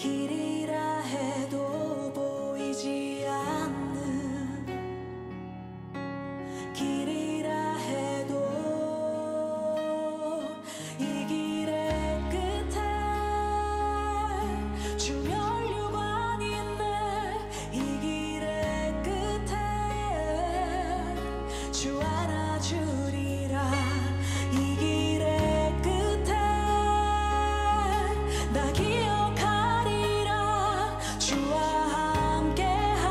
길이라 해도 보이지 않는 길이라 해도 이 길의 끝에 주멸류관인데 이 길의 끝에 주 안아주리라. 이 길의 끝에 나 기억하리라. 주와 함께한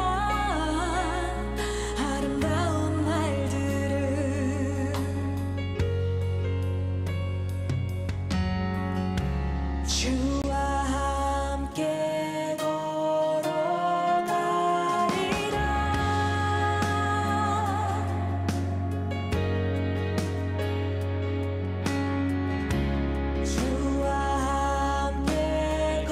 아름다운 날들을. 주와 함께 걸어가리라. 주와 함께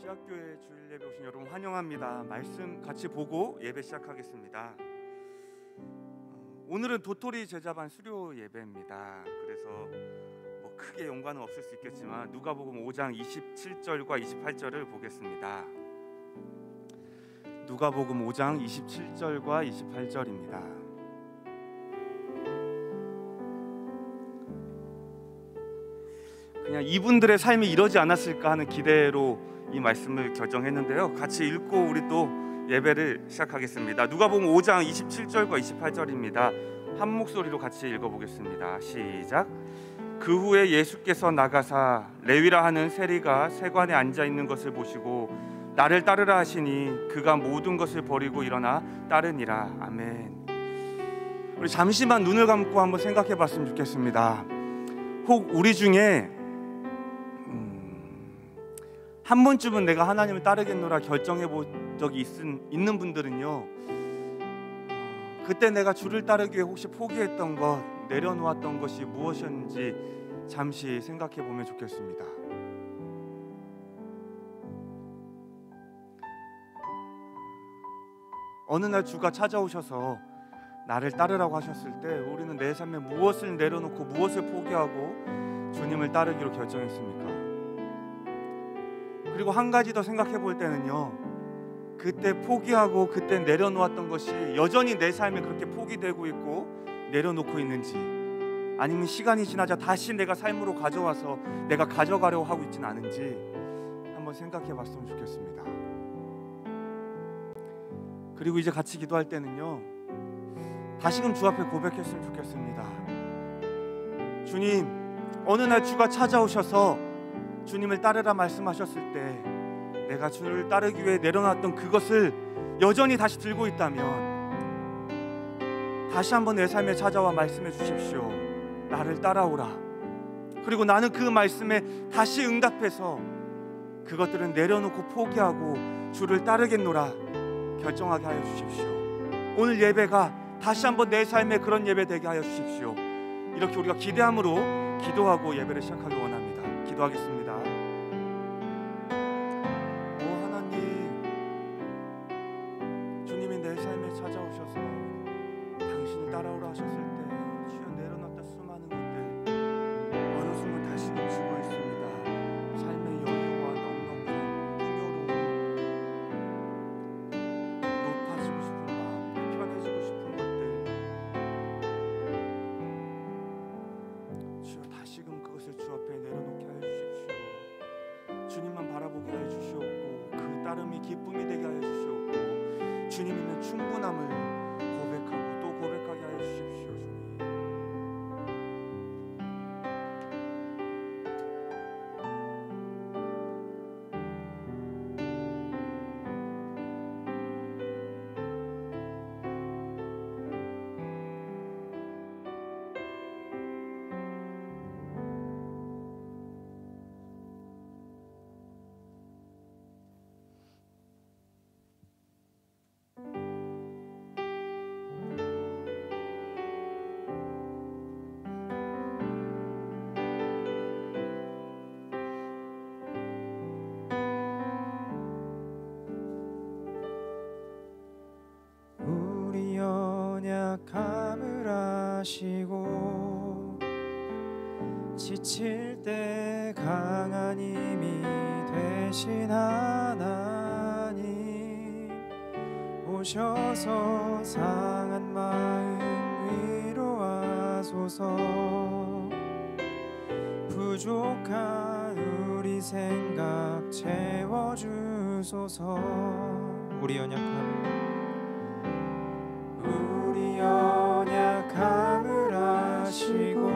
시작교회 주일 예배 오신 여러분 환영합니다. 말씀 같이 보고 예배 시작하겠습니다. 오늘은 도토리 제자반 수료 예배입니다. 그래서 뭐 크게 연관은 없을 수 있겠지만 누가복음 5장 27절과 28절을 보겠습니다. 누가복음 5장 27절과 28절입니다. 그냥 이분들의 삶이 이러지 않았을까 하는 기대로 이 말씀을 결정했는데요. 같이 읽고 우리 또 예배를 시작하겠습니다. 누가복음 5장 27절과 28절입니다. 한 목소리로 같이 읽어보겠습니다. 시작. 그 후에 예수께서 나가사 레위라 하는 세리가 세관에 앉아 있는 것을 보시고 나를 따르라 하시니 그가 모든 것을 버리고 일어나 따르니라. 아멘. 우리 잠시만 눈을 감고 한번 생각해 봤으면 좋겠습니다. 혹 우리 중에 한 번쯤은 내가 하나님을 따르겠노라 결정해 본 적이 있는 분들은요, 그때 내가 주를 따르기 위해 혹시 포기했던 것, 내려놓았던 것이 무엇이었는지 잠시 생각해 보면 좋겠습니다. 어느 날 주가 찾아오셔서 나를 따르라고 하셨을 때 우리는 내 삶에 무엇을 내려놓고 무엇을 포기하고 주님을 따르기로 결정했습니까? 그리고 한 가지 더 생각해 볼 때는요, 그때 포기하고 그때 내려놓았던 것이 여전히 내 삶에 그렇게 포기되고 있고 내려놓고 있는지, 아니면 시간이 지나자 다시 내가 삶으로 가져와서 내가 가져가려고 하고 있지는 않은지 한번 생각해 봤으면 좋겠습니다. 그리고 이제 같이 기도할 때는요, 다시금 주 앞에 고백했으면 좋겠습니다. 주님, 어느 날 주가 찾아오셔서 주님을 따르라 말씀하셨을 때 내가 주를 따르기 위해 내려놨던 그것을 여전히 다시 들고 있다면 다시 한번 내 삶에 찾아와 말씀해 주십시오. 나를 따라오라. 그리고 나는 그 말씀에 다시 응답해서 그것들은 내려놓고 포기하고 주를 따르겠노라 결정하게 하여 주십시오. 오늘 예배가 다시 한번 내 삶에 그런 예배 되게 하여 주십시오. 이렇게 우리가 기대함으로 기도하고 예배를 시작하기 원합니다. 기도하겠습니다. 오 하나님, 주님이 내 삶에 찾아오셔서 당신을 따라오라 하셨을 때 주여 내려놨던 수많은 것들 어느 순간 다시금 지고 있습니다. 삶의 여유와 넉넉함, 풍요로움, 높아지고 싶은 마음, 편해지고 싶은 것들, 주여 다시금 그것을 주 앞에 내려놓게 하여 주십시오. 주님만 바라보게 하여 주시옵고 그 따름이 기쁨이 되게 하여 주시옵고 주님 있는 충분함을 고백하고 또 고백하게 하여 주십시오. 연약함을 아시고 지칠 때 강한 힘이 되신 하나님, 오셔서 상한 마음 위로하소서. 부족한 우리 생각 채워주소서. 우리 연약함을 아시고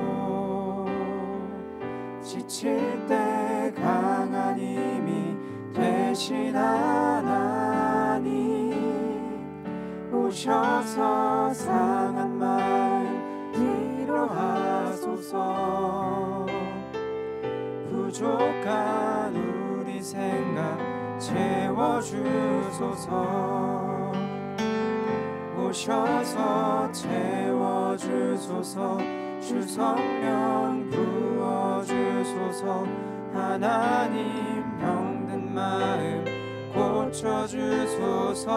지칠 때 강한 힘이 되신 하나님, 오셔서 상한 마음 위로하소서. 부족한 우리 생각 채워주소서. 오셔서 채워주소서. 주 성령 부어주소서. 하나님 병든 마음 고쳐주소서.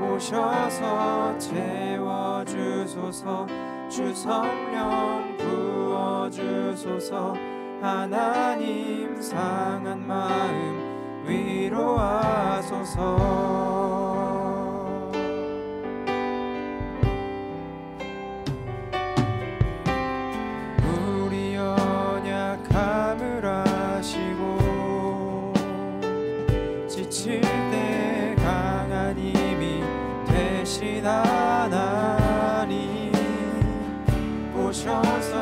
오셔서 채워주소서. 주 성령 부어주소서. 하나님 상한 마음 위로하소서. 우리 연약함을 아시고 지칠 때 강한 힘이 되신 하나님 오셔서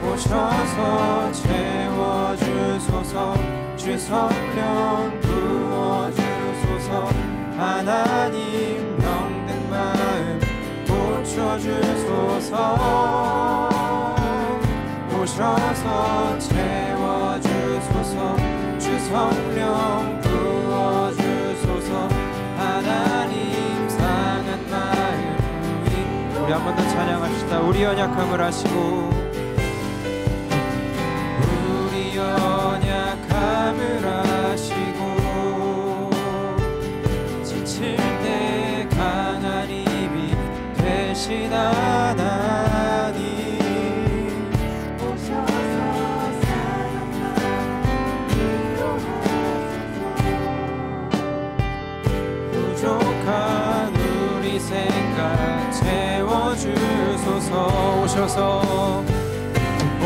오셔서 채워주소서. 주 성령 부어주소서. 하나님 병든 마음 고쳐주소서. 오셔서 채워주소서. 주 성령 부어주소서. 하나님 상한 마음 우리 한 번 더 찬양합시다. 우리 연약함을 아시고 우리 연약함을 아시고 지칠 때 강한 힘이 되신 하나님 부족한 우리 생각 채워주소서.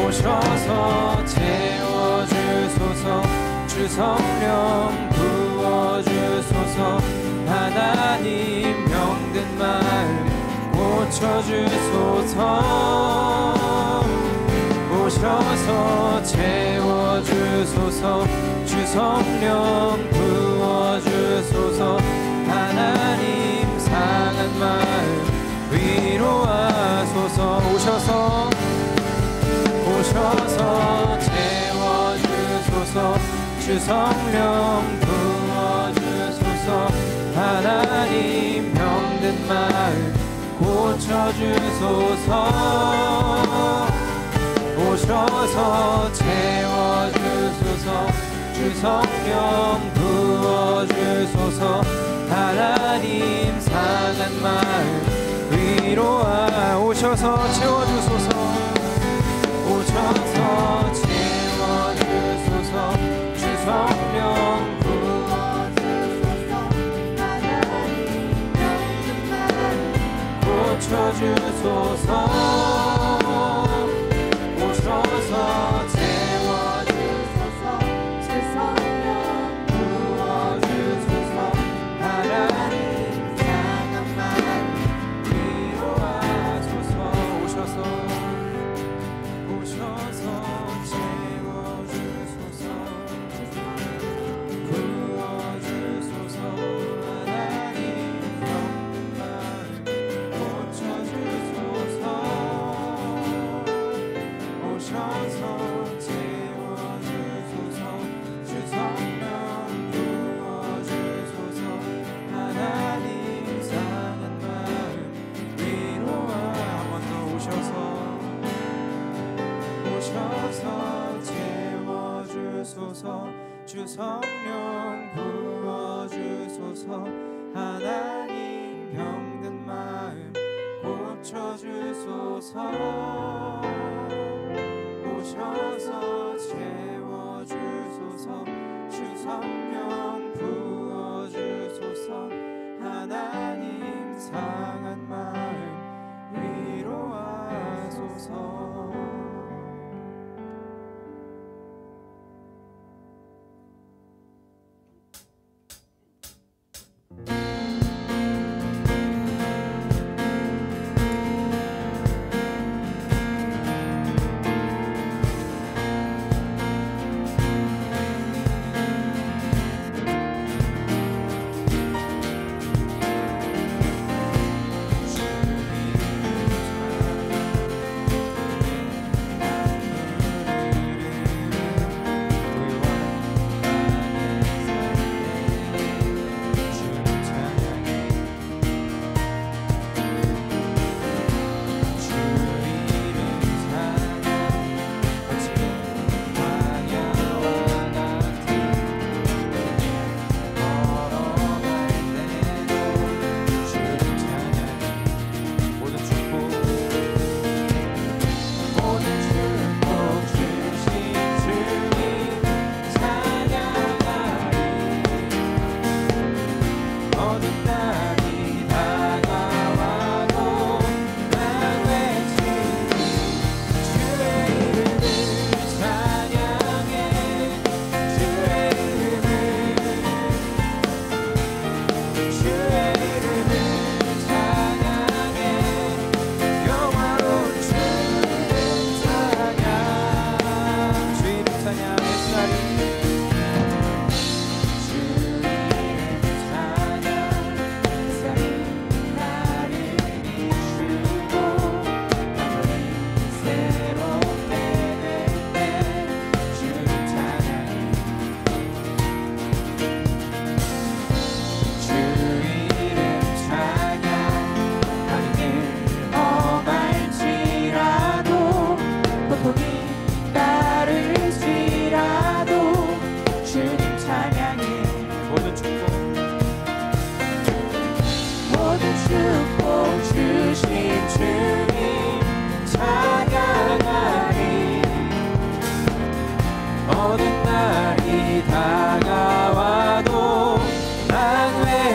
오셔서 채워주소서. 주 성령 부어주소서. 하나님 병든 마음 고쳐주소서. 오셔서 채워주소서. 주 성령 부어주소서. 하나님 상한 마음 위로하소서. 오셔서 채워주소서. 주 성령 부어주소서. 하나님 병든 마음 고쳐주소서. 오셔서 채워주소서. 주 성령 부어주소서. 하나님 상한 마음 오셔서 채워주소서. 오셔서 채워주소서. 주 성령 부어주소서. 하나님 병든 마음 고쳐주소서. 오셔서 채워주소서. 주 성령 부어주소서. 하나님 상한 마음 위로하소서. 오셔서 채워주소서. 부어주소서. 하나님 병든 마음 고쳐주소서. 오셔서 채워주소서. 주 성령 부어주소서. 하나님 상한 마음 위로하. 한 번 더 오셔서 채워주소서. 주 성령 부어주소서. 하나님 병든 마음 고쳐주소서. 오셔서 채워주소서. 주 성령 부어주소서. 하나님 상한 마음 위로하소서.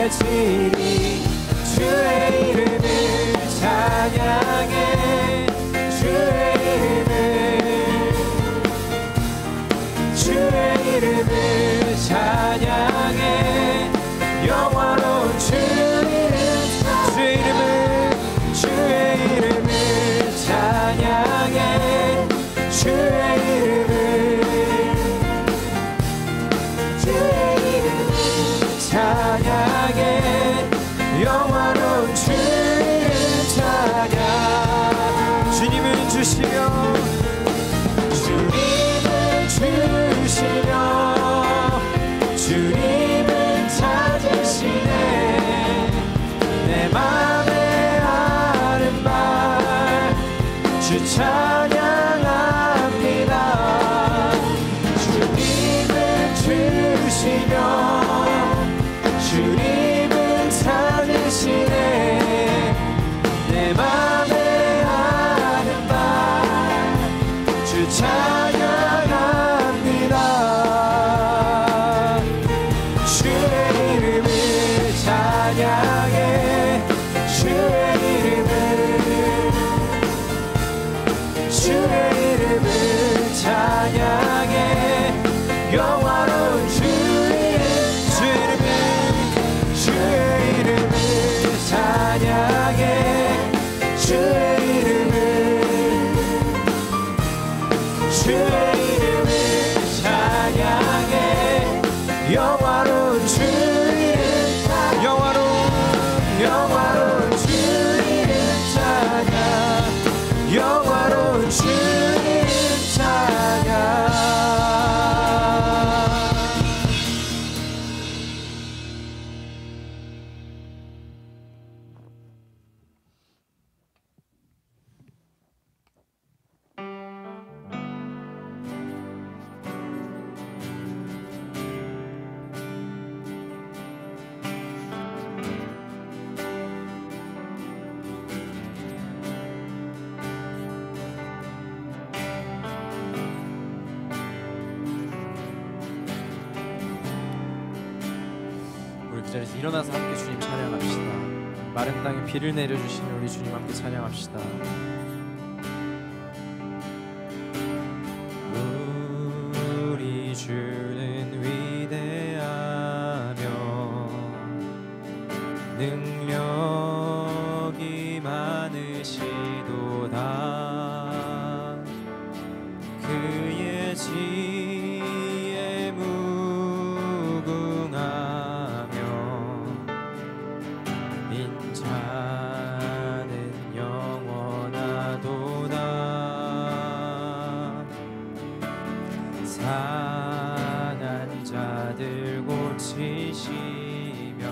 예배지리 주의 이름을 찬양해 주의 이름을 찬양해 영화로운 주의 이름을 찬양해 주의 이름을 찬양해 영화로운 주의 찬양 주님을 주시며 주님을 찾으시네 내 맘에 아른말 주 찬양합니다 주님을 주시며 주님을 찾으시네 내 맘에 아른말 주 찬양합니다 주의 이름을 찬양해 주의 이름을 찬양해 영화로운 주의 이름을 찬양해 주의 이름을 찬양해 영화로운 영화로운 주의 찬양 영화로운 주의 찬양 그 자리에서 일어나서 함께 주님 찬양합시다. 마른 땅에 비를 내려주시는 우리 주님 함께 찬양합시다. 우리 주는 위대하며 능력이 많으시도다 그의 지혜 무궁하며 인자는 영원하도다 상한 자들 고치시며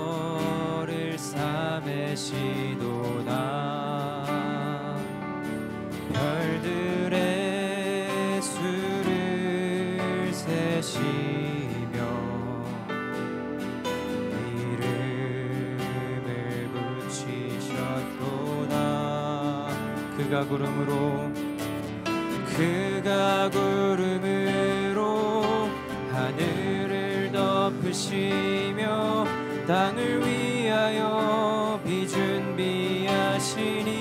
상처를 싸매시도다 별들의 수를 세시며 이름을 붙이셨도다 그가 구름으로 하늘을 덮으시며 땅을 위하여 비 준비하시니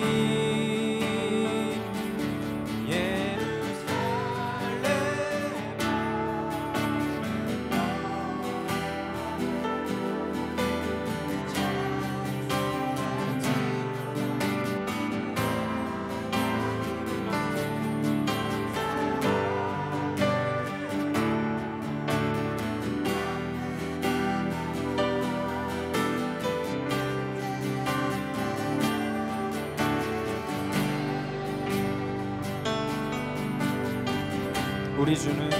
우리 주는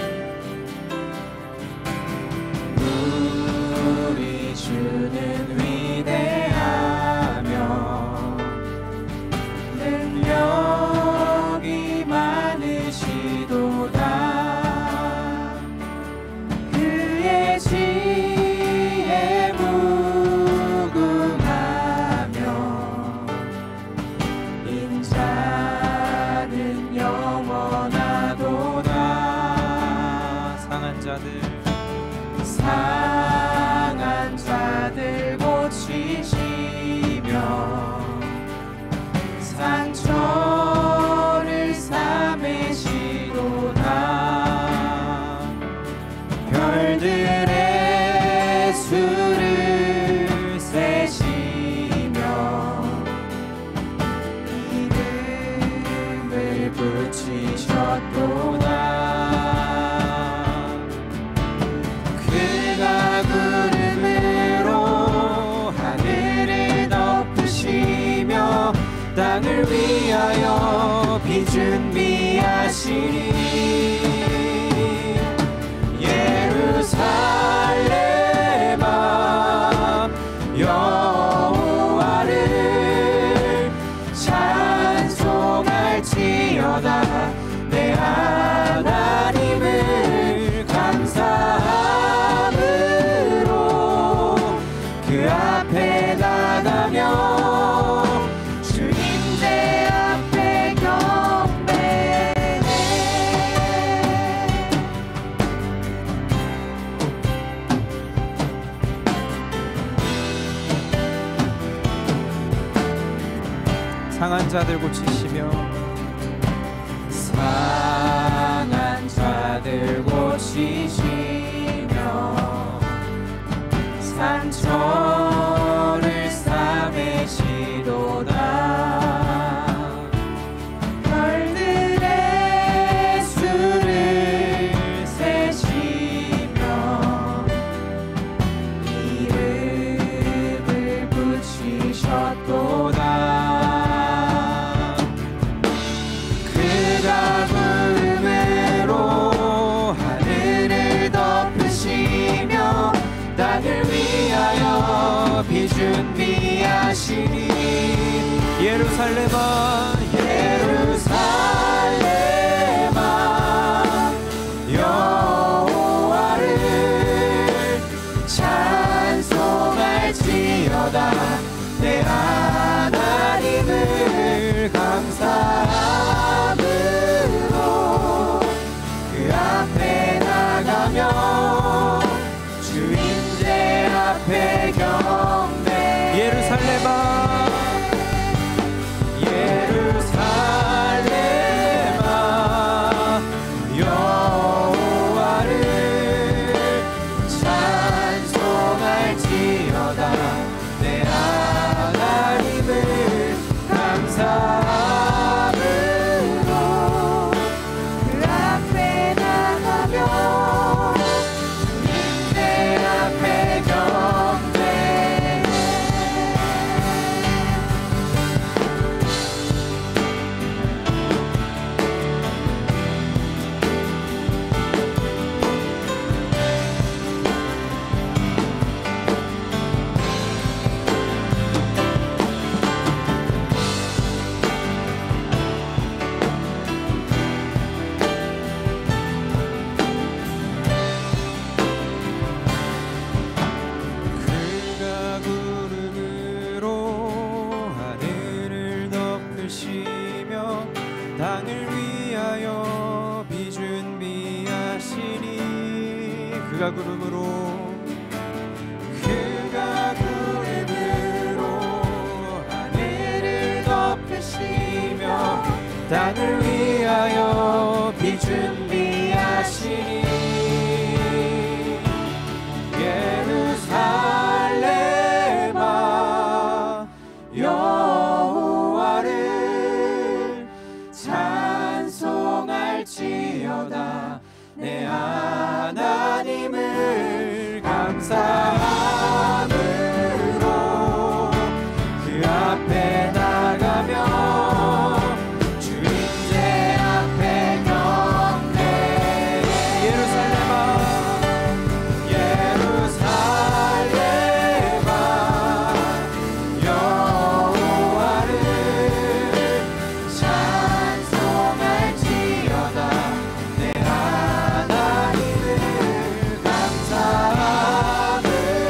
위대하며 능력이 많으시도다 그의 지혜 무궁하며 인자는 영원하도다 상한 자들 상한 자들 고치시며 상처를 싸매시도다. 별들의 수를 세시며 이름을 붙이셨도다. 그가 구름으로 하늘을 덮으시며 땅을 위하여 비 준비하시니 예루살렘아 여호와를 찬송할지어다. 내 하나님을 감사함으로 그 앞에 나가며 주님의 앞에 경배해. 상한 자들 고치시며 상한 자들 고치시며 상처를 싸매시도다. 별들의 수를 세시며 이름을 붙이셨도다. 그가 구름으로 하늘을 덮으시며 땅을 위하여 비 준비하시니 예루살렘아 예루살렘아 여호와를 찬송할지어다. 내 하나님을 감사함으로 그 앞에 나가며 주인의 앞에 경배. 예루살렘아 예루살렘아 여호와를 찬송할지어다. 내 하나님을 감사함으로 그 앞에 나가며 주님의 앞에 경배해. 그가 구름으로 하늘을 덮으시며 땅을 위하여 비 준비하시니 그가 구름으로 하늘을 덮으시며 땅을 위하여 비 준비하시니 예루살렘아 여호와를 찬송할지어다. 내 하나님을 감사함으로 그 앞에 나가며 주인의 앞에 경배해. 예루살렘아 예루살렘아 여호와를 찬송할지어다. 내 하나님을 감사함으로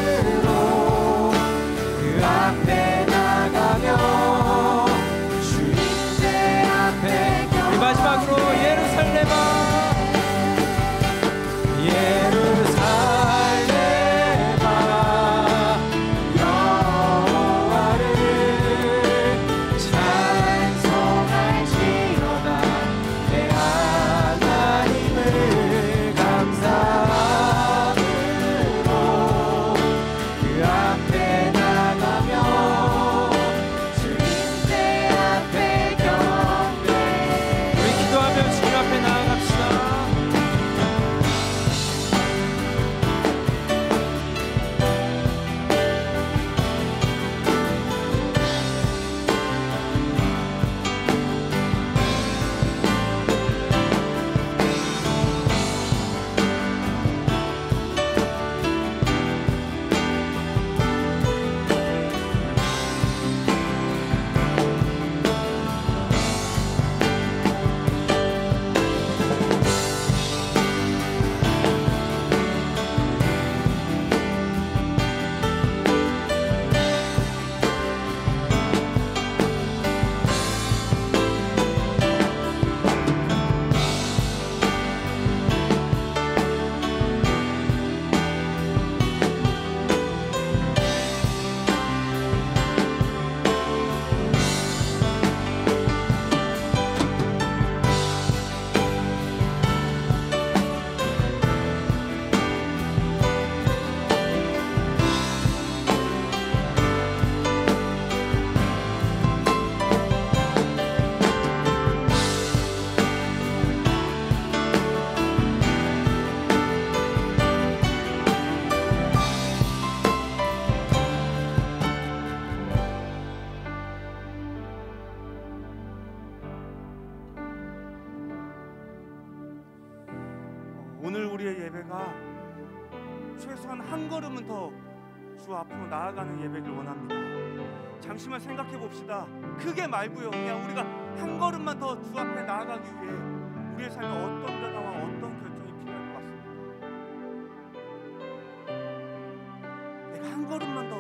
최소한 한 걸음은 더 주 앞으로 나아가는 예배를 원합니다. 잠시만 생각해 봅시다. 크게 말고요. 그냥 우리가 한 걸음만 더 주 앞에 나아가기 위해 우리의 삶에 어떤 변화와 어떤 결정이 필요할 것 같습니다. 내가 한 걸음만 더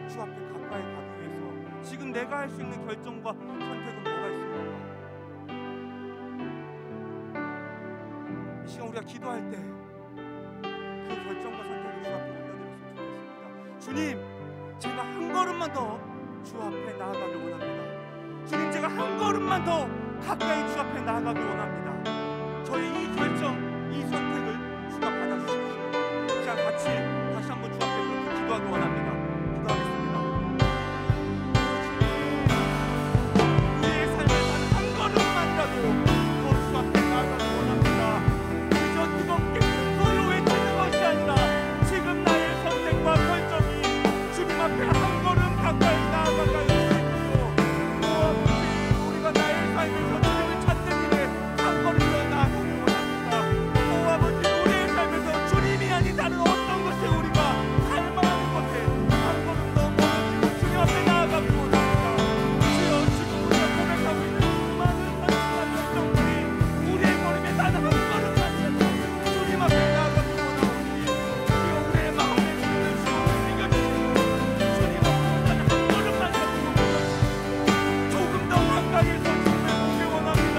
주 앞에 가까이 가기 위해서 지금 내가 할 수 있는 결정과 선택은 뭐가 있습니까? 이 시간 우리가 기도할 때 그 결정과 선택을 주 앞에 올려드렸으면 좋겠습니다. 주님, 제가 한 걸음만 더 주 앞에 나아가길 원합니다. 주님, 제가 한 걸음만 더 가까이 주 앞에 나아가길 원합니다. 저희 이 결정, 이 선택을 주가 받아주십시오. 자, 같이 다시 한번 주 앞에 그렇게 기도하기 원합니다. 기도하겠습니다. 우리의 삶에 한 걸음만이라도 더 주 앞에 나아가길 원합니다. 그저 뜨겁게 큰 소리로 외치는 것이 아니라 지금 나의 선택과 결정이 주님 앞에 한 걸음 가까이 나아가게 해주십시오. 오 아버지, 우리가 나의 삶에서 주님을 찾는 일에 한 걸음 더 나아가길 원합니다. 오 아버지, 우리의 삶에서 주님이 아닌 다른 어떤 것에 우리가 갈망하는 것에 한 걸음 더 멀어지고 주님 앞에 나아가길 원합니다. 주여, 지금 우리가 고백하고 있는 수많은 선택과 결정들이 우리의 걸음에 단 한 걸음만이라도 주님 앞에 나아가길 원하오니 주여, 우리의 마음에 주님을 이겨주시고 주님 앞으로 단 한 걸음만이라도 조금 더 가까이에서 주님을 보기 원합니다.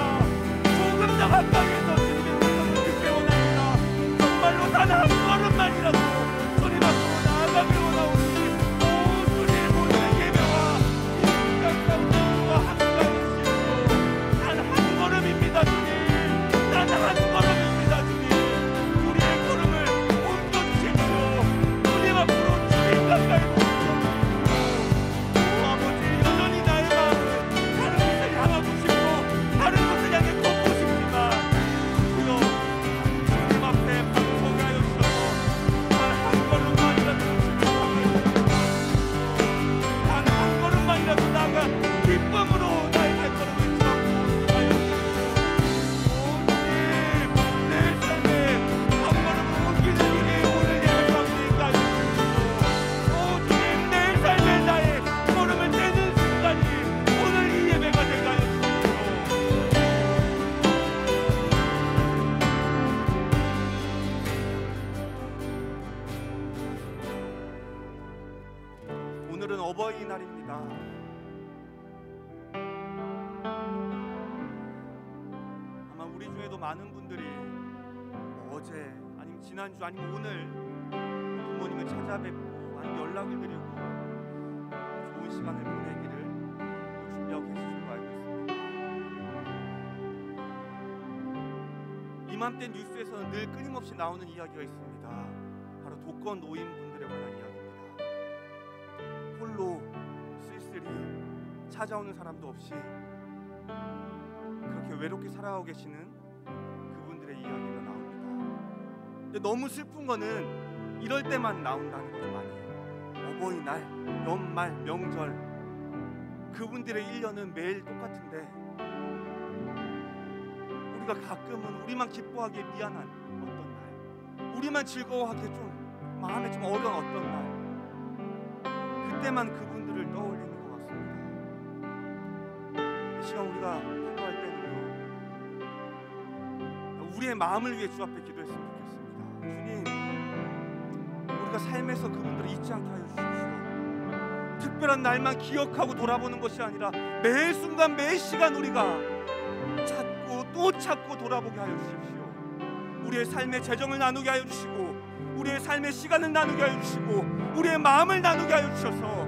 조금 더 가까이에서 주님의 음성을 듣기 원합니다. 정말로 단 한 걸음만이라도 주님 앞으로 나아가길 원하오니 오 주님, 오늘의 예배와 이 순간 가운데와 함께하여 주십시오. 단 한 걸음입니다 주님. 단 한 걸음입니다 주님. 우리의 걸음을 옮겨주십시오. 주님 앞으로 주님 가까이 오십시오. 오 아버지, 여전히 나의 마음은 다른 곳을 향하고 싶고 다른 곳을 향해 걷고 싶지만 주여, 주님 앞에 서게 하여 주셔서 단 한 걸음만이라도 주님 가까이 단 한 걸음만이라도 나아가 기쁨으로 나의 발걸음을 잡고 하여 주십시오. 오 주님, 내 삶에 한 걸음을 옮기는 일이 오늘 예배 가운데 있게 하여 주십시오. 오 주님, 내 삶에 나의 걸음을 떼는 순간이 오늘 이 예배가 되게 하여 주십시오. 오늘은 어버이날입니다. 아마 우리 중에도 많은 분들이 어제 아니면 지난주 아니면 오늘 부모님을 찾아뵙고 아니면 연락을 드리고 좋은 시간을 보내기를 준비하고 계실 줄 알고 있습니다. 이맘때 뉴스에서는 늘 끊임없이 나오는 이야기가 있습니다. 바로 독거 노인분들에 관한 이야기입니다. 홀로 쓸쓸히 찾아오는 사람도 없이 그렇게 외롭게 살아가고 계시는 그분들의 이야기가 나옵니다. 근데 너무 슬픈 거는 이럴 때만 나온다는 거죠. 많이 어버이날, 연말, 명절 그분들의 1년은 매일 똑같은데 우리가 가끔은 우리만 기뻐하기에 미안한 어떤 날, 우리만 즐거워하기에 좀 마음에 좀 어려운 어떤 날, 그때만 그분들을 떠올리는 것 같습니다. 이 시간 우리가 기도할 때는요, 우리의 마음을 위해 주 앞에 기도했으면 좋겠습니다. 주님, 우리가 삶에서 그분들을 잊지 않게 하여 주십시오. 특별한 날만 기억하고 돌아보는 것이 아니라 매 순간 매 시간 우리가 찾고 또 찾고 돌아보게 하여 주십시오. 우리의 삶의 재정을 나누게 하여 주시고 우리의 삶의 시간을 나누게 하여 주시고 우리의 마음을 나누게 하여 주셔서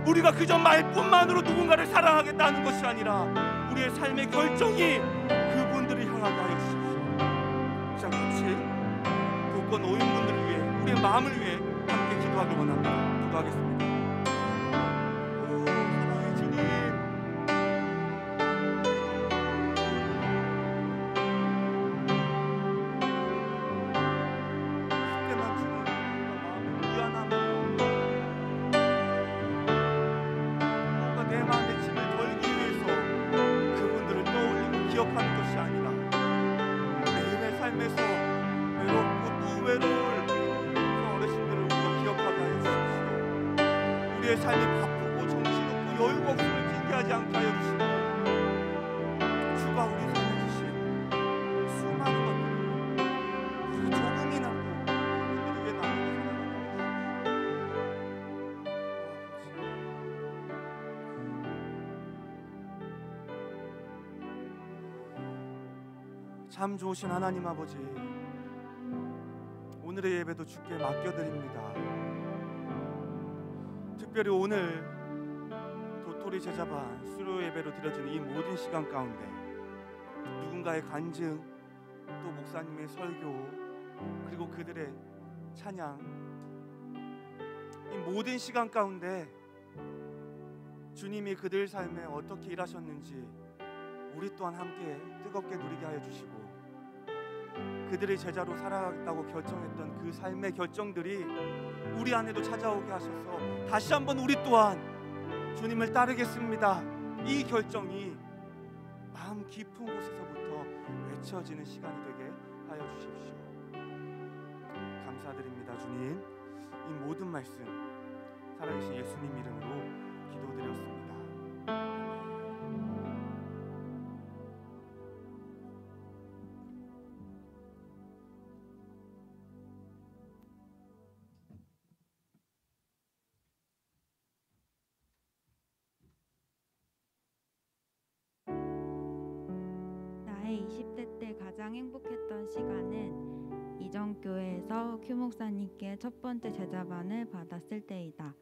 우리가 그저 말뿐만으로 누군가를 사랑하겠다는 것이 아니라 우리의 삶의 결정이 그분들을 향하게 하여 주십시오. 자, 같이 독거 노인분들을 위해 우리의 마음을 위해 함께 기도하길 원합니다. 기도하겠습니다. 오 사랑의 주님, 그때만 주는 마음의 미안함, 뭔가 내 마음의 짐을 덜기 위해서 그분들을 떠올리고 기억하는 것이 아니라 매일의 삶에서 외롭고 또 외로울 그 어르신 우리의 삶이 바쁘고 정신없고 여유가 없음을 핑계하지 않게 하여 주시고, 주가 우리 삶에 주신 수많은 것들을 조금이나마 그분들을 위해 나누고 살아가고 참 좋으신 하나님 아버지, 오늘의 예배도 주께 맡겨드립니다. 특별히 오늘 도토리 제자반 수료 예배로 드려지는 이 모든 시간 가운데 누군가의 간증, 또 목사님의 설교, 그리고 그들의 찬양, 이 모든 시간 가운데 주님이 그들 삶에 어떻게 일하셨는지 우리 또한 함께 뜨겁게 누리게 하여 주시고, 그들의 제자로 살아가겠다고 결정했던 그 삶의 결정들이 우리 안에도 찾아오게 하셔서 다시 한번 우리 또한 주님을 따르겠습니다, 이 결정이 마음 깊은 곳에서부터 외쳐지는 시간이 되게 하여 주십시오. 감사드립니다. 주님, 이 모든 말씀 살아계신 예수님 이름으로 기도드렸습니다. 나의 20대 때 가장 행복했던 시간은 이전 교회에서 큐 목사님께 첫 번째 제자반을 받았을 때이다.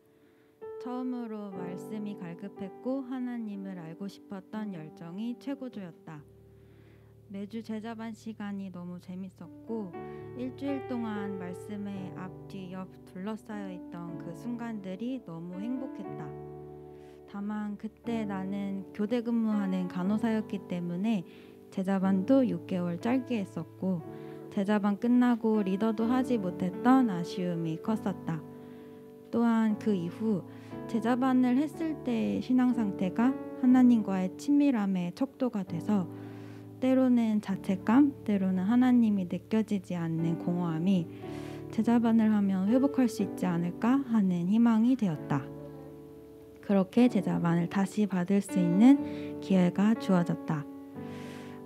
처음으로 말씀이 갈급했고 하나님을 알고 싶었던 열정이 최고조였다. 매주 제자반 시간이 너무 재밌었고 일주일 동안 말씀에 앞뒤 옆 둘러싸여 있던 그 순간들이 너무 행복했다. 다만 그때 나는 교대 근무하는 간호사였기 때문에 제자반도 6개월 짧게 했었고 제자반 끝나고 리더도 하지 못했던 아쉬움이 컸었다. 또한 그 이후 제자반을 했을 때의 신앙 상태가 하나님과의 친밀함의 척도가 돼서 때로는 자책감, 때로는 하나님이 느껴지지 않는 공허함이 제자반을 하면 회복할 수 있지 않을까 하는 희망이 되었다. 그렇게 제자반을 다시 받을 수 있는 기회가 주어졌다.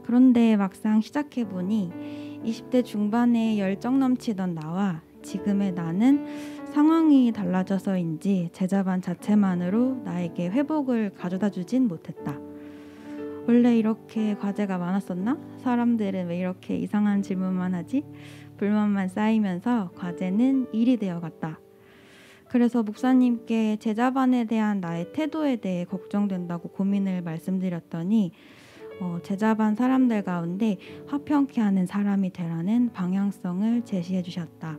그런데 막상 시작해보니 20대 중반에 열정 넘치던 나와 지금의 나는 상황이 달라져서인지 제자반 자체만으로 나에게 회복을 가져다 주진 못했다. 원래 이렇게 과제가 많았었나? 사람들은 왜 이렇게 이상한 질문만 하지? 불만만 쌓이면서 과제는 일이 되어갔다. 그래서 목사님께 제자반에 대한 나의 태도에 대해 걱정된다고 고민을 말씀드렸더니 제자반 사람들 가운데 화평케 하는 사람이 되라는 방향성을 제시해 주셨다.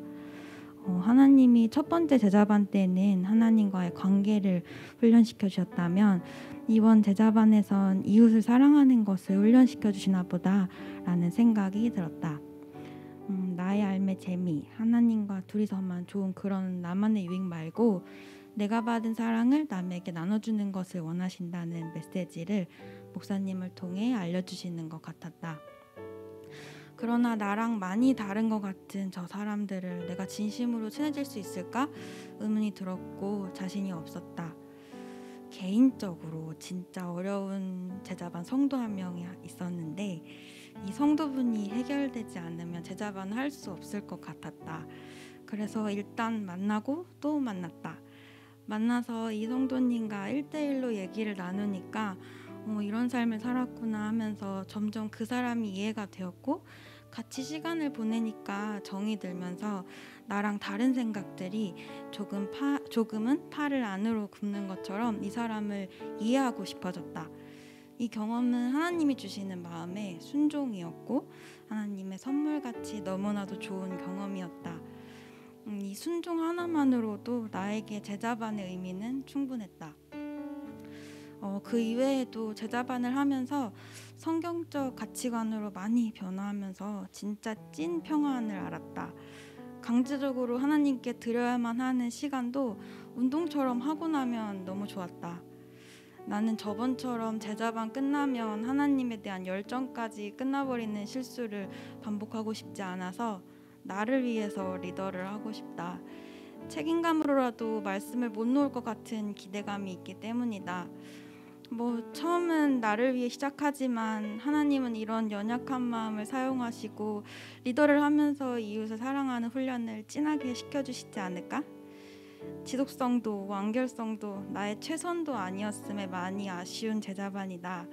하나님이 첫 번째 제자반 때는 하나님과의 관계를 훈련시켜 주셨다면 이번 제자반에선 이웃을 사랑하는 것을 훈련시켜 주시나 보다 라는 생각이 들었다. 나의 삶의 재미, 하나님과 둘이서만 좋은 그런 나만의 유익 말고 내가 받은 사랑을 남에게 나눠주는 것을 원하신다는 메시지를 목사님을 통해 알려주시는 것 같았다. 그러나 나랑 많이 다른 것 같은 저 사람들을 내가 진심으로 친해질 수 있을까? 의문이 들었고 자신이 없었다. 개인적으로 진짜 어려운 제자반 성도 한 명이 있었는데 이 성도분이 해결되지 않으면 제자반을 할 수 없을 것 같았다. 그래서 일단 만나고 또 만났다. 만나서 이 성도님과 1대1로 얘기를 나누니까 이런 삶을 살았구나 하면서 점점 그 사람이 이해가 되었고 같이 시간을 보내니까 정이 들면서 나랑 다른 생각들이 조금은 팔을 안으로 굽는 것처럼 이 사람을 이해하고 싶어졌다. 이 경험은 하나님이 주시는 마음의 순종이었고 하나님의 선물같이 너무나도 좋은 경험이었다. 이 순종 하나만으로도 나에게 제자반의 의미는 충분했다. 그 이외에도 제자반을 하면서 성경적 가치관으로 많이 변화하면서 진짜 찐 평안을 알았다. 강제적으로 하나님께 드려야만 하는 시간도 운동처럼 하고 나면 너무 좋았다. 나는 저번처럼 제자반 끝나면 하나님에 대한 열정까지 끝나버리는 실수를 반복하고 싶지 않아서 나를 위해서 리더를 하고 싶다. 책임감으로라도 말씀을 못 놓을 것 같은 기대감이 있기 때문이다. 처음은 나를 위해 시작하지만 하나님은 이런 연약한 마음을 사용하시고 리더를 하면서 이웃을 사랑하는 훈련을 진하게 시켜주시지 않을까? 지속성도 완결성도 나의 최선도 아니었음에 많이 아쉬운 제자반이다.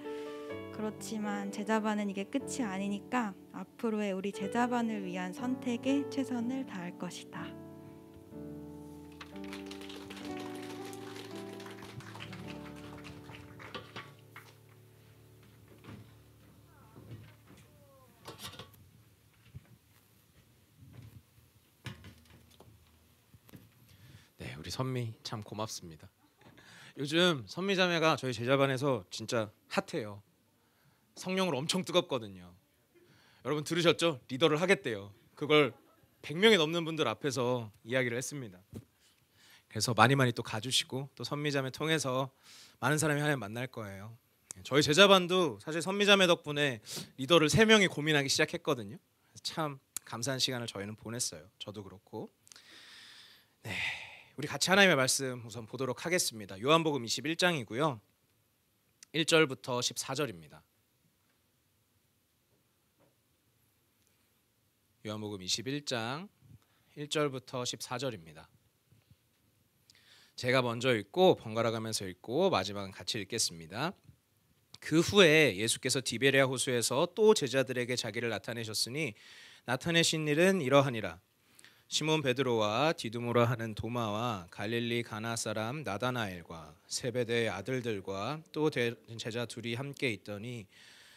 그렇지만 제자반은 이게 끝이 아니니까 앞으로의 우리 제자반을 위한 선택에 최선을 다할 것이다. 네, 우리 선미 참 고맙습니다. 요즘 선미 자매가 저희 제자반에서 진짜 핫해요. 성령을 엄청 뜨겁거든요. 여러분 들으셨죠? 리더를 하겠대요. 그걸 100명이 넘는 분들 앞에서 이야기를 했습니다. 그래서 많이 또 가주시고 또 선미 자매 통해서 많은 사람이 하나님 만날 거예요. 저희 제자반도 사실 선미 자매 덕분에 리더를 3명이 고민하기 시작했거든요. 참 감사한 시간을 저희는 보냈어요. 저도 그렇고. 네, 우리 같이 하나님의 말씀 우선 보도록 하겠습니다. 요한복음 21장이고요. 1절부터 14절입니다. 요한복음 21장 1절부터 14절입니다. 제가 먼저 읽고 번갈아 가면서 읽고 마지막은 같이 읽겠습니다. 그 후에 예수께서 디베랴 호수에서 또 제자들에게 자기를 나타내셨으니 나타내신 일은 이러하니라. 시몬 베드로와 디두모라 하는 도마와 갈릴리 가나 사람 나다나엘과 세베대의 아들들과 또 제자 둘이 함께 있더니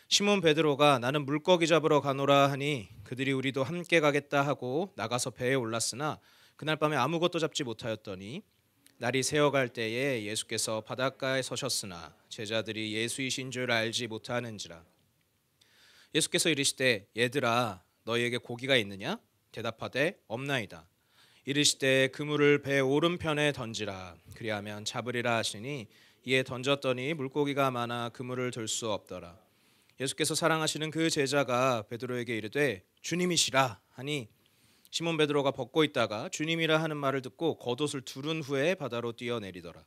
시몬 베드로가 나는 물고기 잡으러 가노라 하니 그들이 우리도 함께 가겠다 하고 나가서 배에 올랐으나 그날 밤에 아무것도 잡지 못하였더니 날이 새어갈 때에 예수께서 바닷가에 서셨으나 제자들이 예수이신 줄 알지 못하는지라. 예수께서 이르시되 얘들아 너희에게 고기가 있느냐? 대답하되 없나이다. 이르시되 그물을 배 오른편에 던지라. 그리하면 잡으리라 하시니 이에 던졌더니 물고기가 많아 그물을 들 수 없더라. 예수께서 사랑하시는 그 제자가 베드로에게 이르되 주님이시라 하니 시몬 베드로가 벗고 있다가 주님이라 하는 말을 듣고 겉옷을 두른 후에 바다로 뛰어내리더라.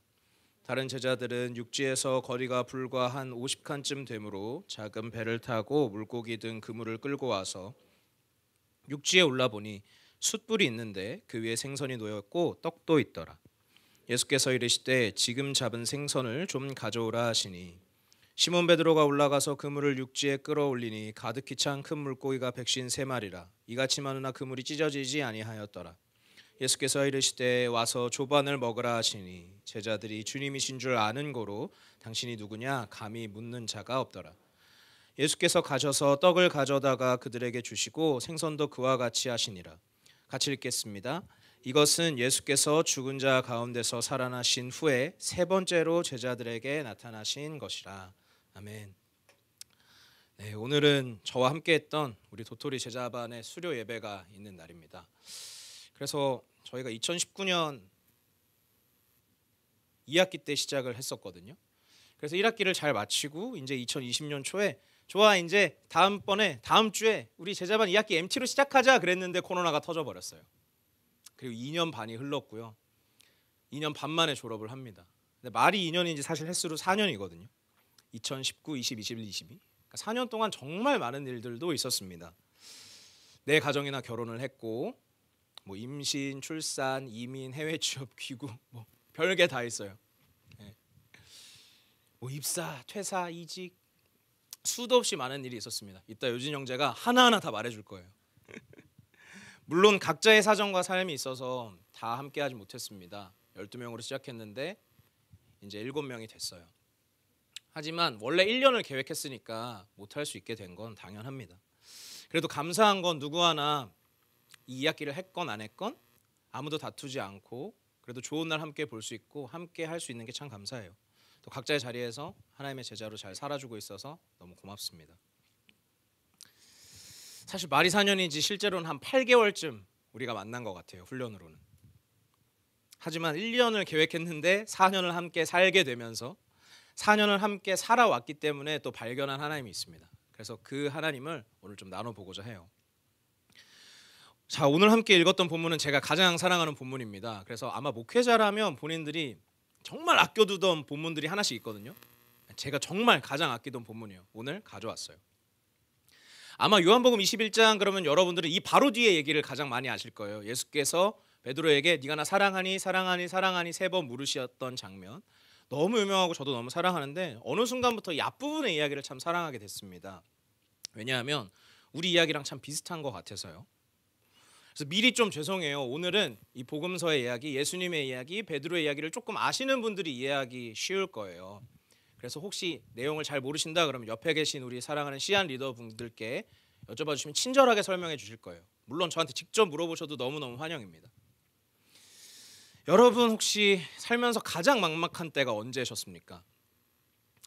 다른 제자들은 육지에서 거리가 불과 한 50칸쯤 되므로 작은 배를 타고 물고기 등 그물을 끌고 와서 육지에 올라보니 숯불이 있는데 그 위에 생선이 놓였고 떡도 있더라. 예수께서 이르시되 지금 잡은 생선을 좀 가져오라 하시니 시몬 베드로가 올라가서 그물을 육지에 끌어올리니 가득히 찬 큰 물고기가 153마리라. 이같이 많으나 그물이 찢어지지 아니하였더라. 예수께서 이르시되 와서 조반을 먹으라 하시니 제자들이 주님이신 줄 아는 고로 당신이 누구냐 감히 묻는 자가 없더라. 예수께서 가셔서 떡을 가져다가 그들에게 주시고 생선도 그와 같이 하시니라. 같이 읽겠습니다. 이것은 예수께서 죽은 자 가운데서 살아나신 후에 세 번째로 제자들에게 나타나신 것이라. 아멘. 네, 오늘은 저와 함께했던 우리 도토리 제자반의 수료 예배가 있는 날입니다. 그래서 저희가 2019년 2학기 때 시작을 했었거든요. 그래서 1학기를 잘 마치고 이제 2020년 초에 좋아 이제 다음 주에 우리 제자반 2학기 MT로 시작하자 그랬는데 코로나가 터져버렸어요. 그리고 2년 반이 흘렀고요. 2년 반 만에 졸업을 합니다. 근데 말이 2년인지 사실 횟수로 4년이거든요. 2019, 20, 21, 22. 그러니까 4년 동안 정말 많은 일들도 있었습니다. 내 가정이나 결혼을 했고 뭐 임신, 출산, 이민, 해외 취업, 귀국 뭐 별게 다 있어요. 네. 뭐 입사, 퇴사, 이직 수도 없이 많은 일이 있었습니다. 이따 요진 형제가 하나하나 다 말해줄 거예요. 물론 각자의 사정과 삶이 있어서 다 함께하지 못했습니다. 12명으로 시작했는데 이제 7명이 됐어요. 하지만 원래 1년을 계획했으니까 못할 수 있게 된 건 당연합니다. 그래도 감사한 건 누구 하나 이 2학기를 했건 안 했건 아무도 다투지 않고 그래도 좋은 날 함께 볼 수 있고 함께 할 수 있는 게 참 감사해요. 또 각자의 자리에서 하나님의 제자로 잘 살아주고 있어서 너무 고맙습니다. 사실 말이 4년이지 실제로는 한 8개월쯤 우리가 만난 것 같아요. 훈련으로는. 하지만 1년을 계획했는데 4년을 함께 살게 되면서 4년을 함께 살아왔기 때문에 또 발견한 하나님이 있습니다. 그래서 그 하나님을 오늘 좀 나눠보고자 해요. 자, 오늘 함께 읽었던 본문은 제가 가장 사랑하는 본문입니다. 그래서 아마 목회자라면 본인들이 정말 아껴두던 본문들이 하나씩 있거든요. 제가 정말 가장 아끼던 본문이에요. 오늘 가져왔어요. 아마 요한복음 21장 그러면 여러분들은 이 바로 뒤에 얘기를 가장 많이 아실 거예요. 예수께서 베드로에게 네가 나 사랑하니 사랑하니 사랑하니 3번 물으셨던 장면. 너무 유명하고 저도 너무 사랑하는데 어느 순간부터 이 앞부분의 이야기를 참 사랑하게 됐습니다. 왜냐하면 우리 이야기랑 참 비슷한 것 같아서요. 그래서 미리 좀 죄송해요. 오늘은 이 복음서의 이야기, 예수님의 이야기, 베드로의 이야기를 조금 아시는 분들이 이해하기 쉬울 거예요. 그래서 혹시 내용을 잘 모르신다 그러면 옆에 계신 우리 사랑하는 시안 리더분들께 여쭤봐 주시면 친절하게 설명해 주실 거예요. 물론 저한테 직접 물어보셔도 너무너무 환영입니다. 여러분 혹시 살면서 가장 막막한 때가 언제셨습니까?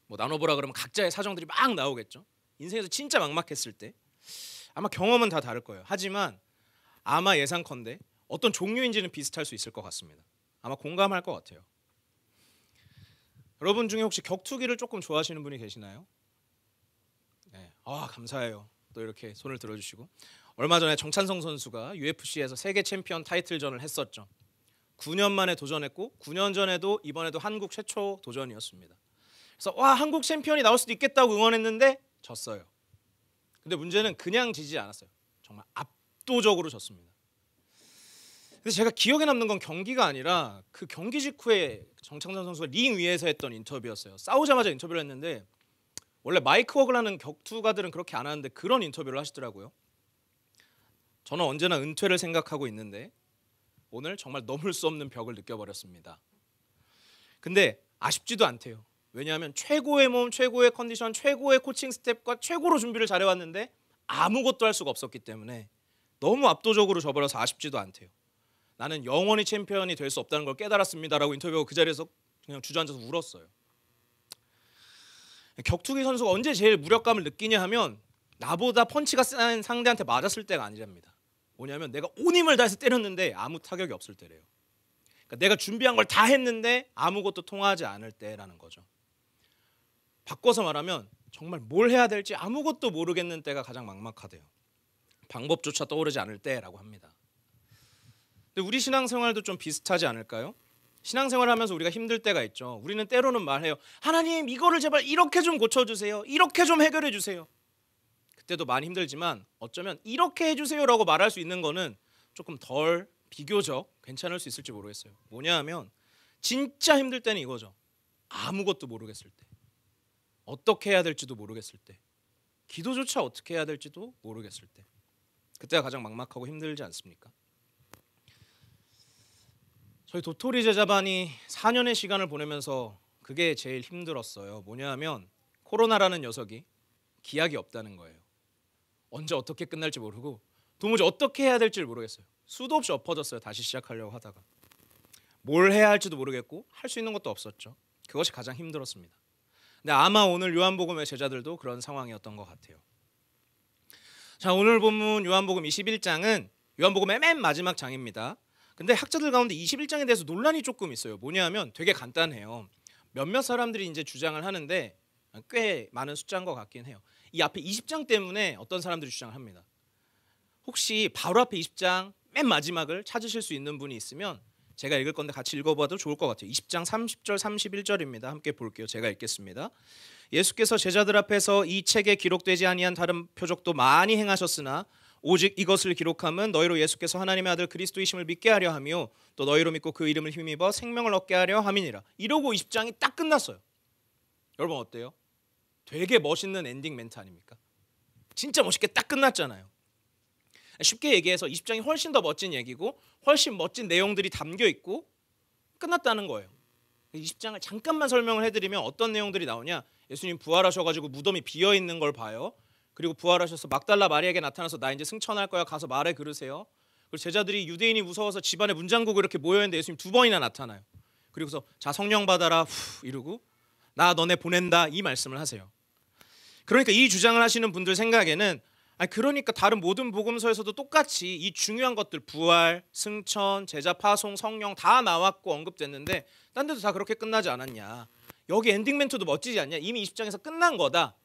뭐 나눠보라 그러면 각자의 사정들이 막 나오겠죠. 인생에서 진짜 막막했을 때 아마 경험은 다 다를 거예요. 하지만 아마 예상컨대 어떤 종류인지는 비슷할 수 있을 것 같습니다. 아마 공감할 것 같아요. 여러분 중에 혹시 격투기를 조금 좋아하시는 분이 계시나요? 네. 아, 감사해요. 또 이렇게 손을 들어주시고. 얼마 전에 정찬성 선수가 UFC에서 세계 챔피언 타이틀전을 했었죠. 9년 만에 도전했고 9년 전에도 이번에도 한국 최초 도전이었습니다. 그래서 와, 한국 챔피언이 나올 수도 있겠다고 응원했는데 졌어요. 근데 문제는 그냥 지지 않았어요. 정말 압도적으로 졌습니다. 근데 제가 기억에 남는 건 경기가 아니라 그 경기 직후에 정창선 선수가 링 위에서 했던 인터뷰였어요. 싸우자마자 인터뷰를 했는데 원래 마이크 웍을 하는 격투가들은 그렇게 안 하는데 그런 인터뷰를 하시더라고요. 저는 언제나 은퇴를 생각하고 있는데 오늘 정말 넘을 수 없는 벽을 느껴버렸습니다. 근데 아쉽지도 않대요. 왜냐하면 최고의 몸, 최고의 컨디션, 최고의 코칭 스텝과 최고로 준비를 잘해왔는데 아무것도 할 수가 없었기 때문에 너무 압도적으로 져버려서 아쉽지도 않대요. 나는 영원히 챔피언이 될 수 없다는 걸 깨달았습니다라고 인터뷰하고 그 자리에서 그냥 주저앉아서 울었어요. 격투기 선수가 언제 제일 무력감을 느끼냐 하면 나보다 펀치가 센 상대한테 맞았을 때가 아니랍니다. 뭐냐면 내가 온 힘을 다해서 때렸는데 아무 타격이 없을 때래요. 그러니까 내가 준비한 걸 다 했는데 아무것도 통하지 않을 때라는 거죠. 바꿔서 말하면 정말 뭘 해야 될지 아무것도 모르겠는 때가 가장 막막하대요. 방법조차 떠오르지 않을 때라고 합니다. 근데 우리 신앙생활도 좀 비슷하지 않을까요? 신앙생활을 하면서 우리가 힘들 때가 있죠. 우리는 때로는 말해요. 하나님 이거를 제발 이렇게 좀 고쳐주세요. 이렇게 좀 해결해 주세요. 그때도 많이 힘들지만 어쩌면 이렇게 해주세요라고 말할 수 있는 거는 조금 덜 비교적 괜찮을 수 있을지 모르겠어요. 뭐냐 하면 진짜 힘들 때는 이거죠. 아무것도 모르겠을 때. 어떻게 해야 될지도 모르겠을 때. 기도조차 어떻게 해야 될지도 모르겠을 때. 그때가 가장 막막하고 힘들지 않습니까? 저희 도토리 제자반이 4년의 시간을 보내면서 그게 제일 힘들었어요. 뭐냐 하면 코로나라는 녀석이 기약이 없다는 거예요. 언제 어떻게 끝날지 모르고 도무지 어떻게 해야 될지를 모르겠어요. 수도 없이 엎어졌어요. 다시 시작하려고 하다가. 뭘 해야 할지도 모르겠고 할 수 있는 것도 없었죠. 그것이 가장 힘들었습니다. 근데 아마 오늘 요한복음의 제자들도 그런 상황이었던 것 같아요. 자, 오늘 본문 요한복음 21장은 요한복음의 맨 마지막 장입니다. 근데 학자들 가운데 21장에 대해서 논란이 조금 있어요. 뭐냐면 되게 간단해요. 몇몇 사람들이 이제 주장을 하는데 꽤 많은 숫자인 것 같긴 해요. 이 앞에 20장 때문에 어떤 사람들이 주장을 합니다. 혹시 바로 앞에 20장 맨 마지막을 찾으실 수 있는 분이 있으면 제가 읽을 건데 같이 읽어봐도 좋을 것 같아요. 20장 30절 31절입니다. 함께 볼게요. 제가 읽겠습니다. 예수께서 제자들 앞에서 이 책에 기록되지 아니한 다른 표적도 많이 행하셨으나 오직 이것을 기록함은 너희로 예수께서 하나님의 아들 그리스도이심을 믿게 하려 하며 또 너희로 믿고 그 이름을 힘입어 생명을 얻게 하려 함이니라. 이러고 20장이 딱 끝났어요. 여러분 어때요? 되게 멋있는 엔딩 멘트 아닙니까? 진짜 멋있게 딱 끝났잖아요. 쉽게 얘기해서 20장이 훨씬 더 멋진 얘기고 훨씬 멋진 내용들이 담겨 있고 끝났다는 거예요. 20장을 잠깐만 설명을 해드리면 어떤 내용들이 나오냐. 예수님 부활하셔가지고 무덤이 비어있는 걸 봐요. 그리고 부활하셔서 막달라 마리아에게 나타나서 나 이제 승천할 거야 가서 말해 그러세요. 그리고 제자들이 유대인이 무서워서 집안에 문 잠그고 이렇게 모여있는데 예수님 2번이나 나타나요. 그리고서 자 성령 받아라 후 이러고 나 너네 보낸다 이 말씀을 하세요. 그러니까 이 주장을 하시는 분들 생각에는 그러니까 다른 모든 복음서에서도 똑같이 이 중요한 것들 부활, 승천, 제자 파송, 성령 다 나왔고 언급됐는데 딴 데도 다 그렇게 끝나지 않았냐. 여기 엔딩 멘트도 멋지지 않냐. 이미 20장에서 끝난 거다.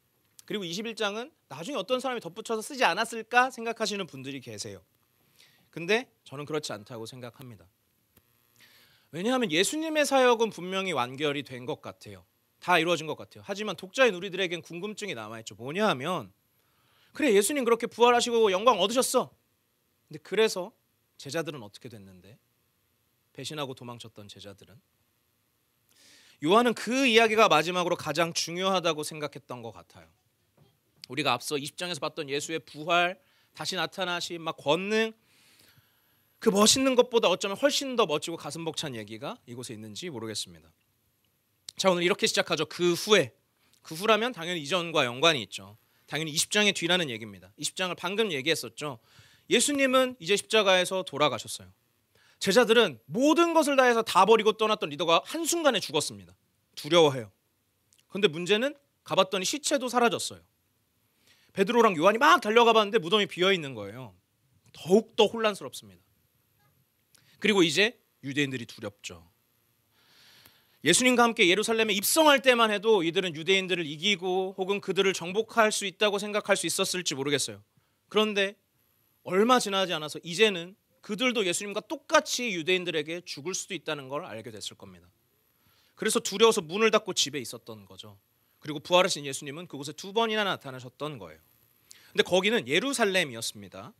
그리고 21장은 나중에 어떤 사람이 덧붙여서 쓰지 않았을까 생각하시는 분들이 계세요. 근데 저는 그렇지 않다고 생각합니다. 왜냐하면 예수님의 사역은 분명히 완결이 된 것 같아요. 다 이루어진 것 같아요. 하지만 독자인 우리들에겐 궁금증이 남아있죠. 뭐냐 하면 그래, 예수님 그렇게 부활하시고 영광 얻으셨어. 근데 그래서 제자들은 어떻게 됐는데? 배신하고 도망쳤던 제자들은? 요한은 그 이야기가 마지막으로 가장 중요하다고 생각했던 것 같아요. 우리가 앞서 20장에서 봤던 예수의 부활, 다시 나타나신 막 권능, 그 멋있는 것보다 어쩌면 훨씬 더 멋지고 가슴 벅찬 얘기가 이곳에 있는지 모르겠습니다. 자, 오늘 이렇게 시작하죠. 그 후에. 그 후라면 당연히 이전과 연관이 있죠. 당연히 20장의 뒤라는 얘기입니다. 20장을 방금 얘기했었죠. 예수님은 이제 십자가에서 돌아가셨어요. 제자들은 모든 것을 다해서 다 버리고 떠났던 리더가 한순간에 죽었습니다. 두려워해요. 그런데 문제는 가봤더니 시체도 사라졌어요. 베드로랑 요한이 막 달려가 봤는데 무덤이 비어있는 거예요. 더욱더 혼란스럽습니다. 그리고 이제 유대인들이 두렵죠. 예수님과 함께 예루살렘에 입성할 때만 해도 이들은 유대인들을 이기고 혹은 그들을 정복할 수 있다고 생각할 수 있었을지 모르겠어요. 그런데 얼마 지나지 않아서 이제는 그들도 예수님과 똑같이 유대인들에게 죽을 수도 있다는 걸 알게 됐을 겁니다. 그래서 두려워서 문을 닫고 집에 있었던 거죠. 그리고 부활하신 예수님은 그곳에 2번이나 나타나셨던 거예요. 근데 거기는 예루살렘이었습니다.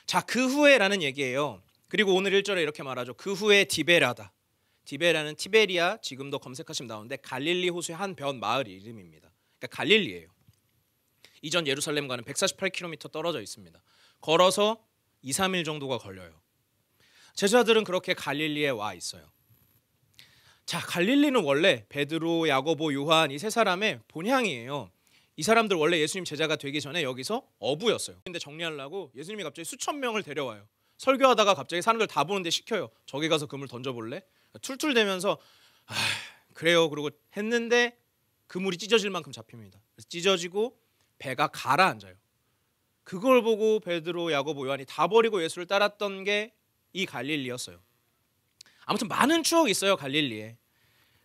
자, 그 후에라는 얘기예요. 그리고 오늘 1절에 이렇게 말하죠. 그 후에 디베라다. 디베라는 티베리아, 지금도 검색하시면 나오는데 갈릴리 호수의 한 변 마을 이름입니다. 그러니까 갈릴리예요. 이전 예루살렘과는 148km 떨어져 있습니다. 걸어서 2, 3일 정도가 걸려요. 제자들은 그렇게 갈릴리에 와 있어요. 자, 갈릴리는 원래 베드로, 야고보, 요한 이 세 사람의 본향이에요. 이 사람들 원래 예수님 제자가 되기 전에 여기서 어부였어요. 근데 정리하려고 예수님이 갑자기 수천 명을 데려와요. 설교하다가 갑자기 사람들 다 보는데 시켜요. 저기 가서 그물 던져볼래? 툴툴대면서 그래요. 그러고 했는데 그물이 찢어질 만큼 잡힙니다. 그래서 찢어지고 배가 가라앉아요. 그걸 보고 베드로, 야고보, 요한이 다 버리고 예수를 따랐던 게 이 갈릴리였어요. 아무튼 많은 추억이 있어요, 갈릴리에.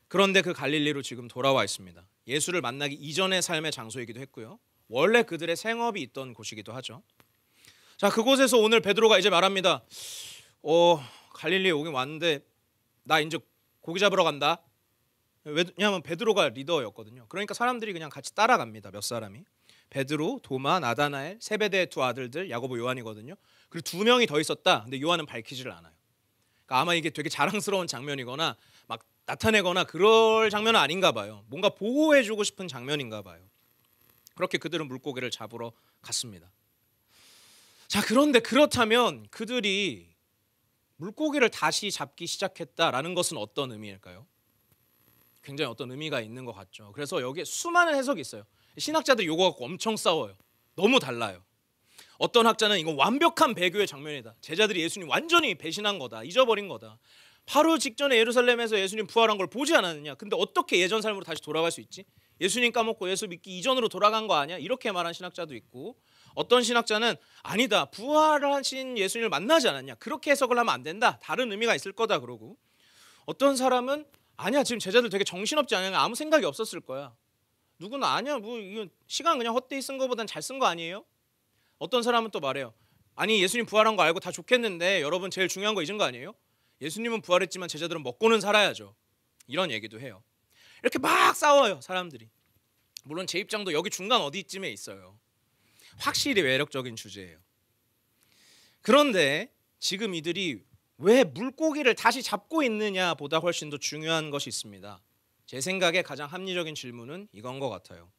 그런데 그 갈릴리로 지금 돌아와 있습니다. 예수를 만나기 이전의 삶의 장소이기도 했고요. 원래 그들의 생업이 있던 곳이기도 하죠. 자, 그곳에서 오늘 베드로가 이제 말합니다. 갈릴리에 오긴 왔는데 나 이제 고기 잡으러 간다. 왜냐하면 베드로가 리더였거든요. 그러니까 사람들이 그냥 같이 따라갑니다. 몇 사람이. 베드로, 도마, 나다나엘, 세베대의 2 아들들 야고보, 요한이거든요. 그리고 2명이 더 있었다. 근데 요한은 밝히지를 않아요. 그러니까 아마 이게 되게 자랑스러운 장면이거나 막 나타내거나 그럴 장면은 아닌가 봐요. 뭔가 보호해주고 싶은 장면인가 봐요. 그렇게 그들은 물고기를 잡으러 갔습니다. 자, 그런데 그렇다면 그들이 물고기를 다시 잡기 시작했다라는 것은 어떤 의미일까요? 굉장히 어떤 의미가 있는 것 같죠. 그래서 여기에 수많은 해석이 있어요. 신학자들이 이거 갖고 엄청 싸워요. 너무 달라요. 어떤 학자는 이건 완벽한 배교의 장면이다. 제자들이 예수님 완전히 배신한 거다. 잊어버린 거다. 바로 직전에 예루살렘에서 예수님 부활한 걸 보지 않았느냐. 근데 어떻게 예전 삶으로 다시 돌아갈 수 있지? 예수님 까먹고 예수 믿기 이전으로 돌아간 거 아니야? 이렇게 말한 신학자도 있고, 어떤 신학자는 아니다. 부활하신 예수님을 만나지 않았냐. 그렇게 해석을 하면 안 된다. 다른 의미가 있을 거다 그러고, 어떤 사람은 아니야. 지금 제자들 되게 정신없지 않냐. 아무 생각이 없었을 거야. 누구나 아니야. 뭐 이거 시간 그냥 헛되이 쓴 거보단 잘 쓴 거 아니에요? 어떤 사람은 또 말해요. 아니, 예수님 부활한 거 알고 다 좋겠는데 여러분 제일 중요한 거 잊은 거 아니에요? 예수님은 부활했지만 제자들은 먹고는 살아야죠. 이런 얘기도 해요. 이렇게 막 싸워요, 사람들이. 물론 제 입장도 여기 중간 어디쯤에 있어요. 확실히 매력적인 주제예요. 그런데 지금 이들이 왜 물고기를 다시 잡고 있느냐 보다 훨씬 더 중요한 것이 있습니다. 제 생각에 가장 합리적인 질문은 이건 것 같아요.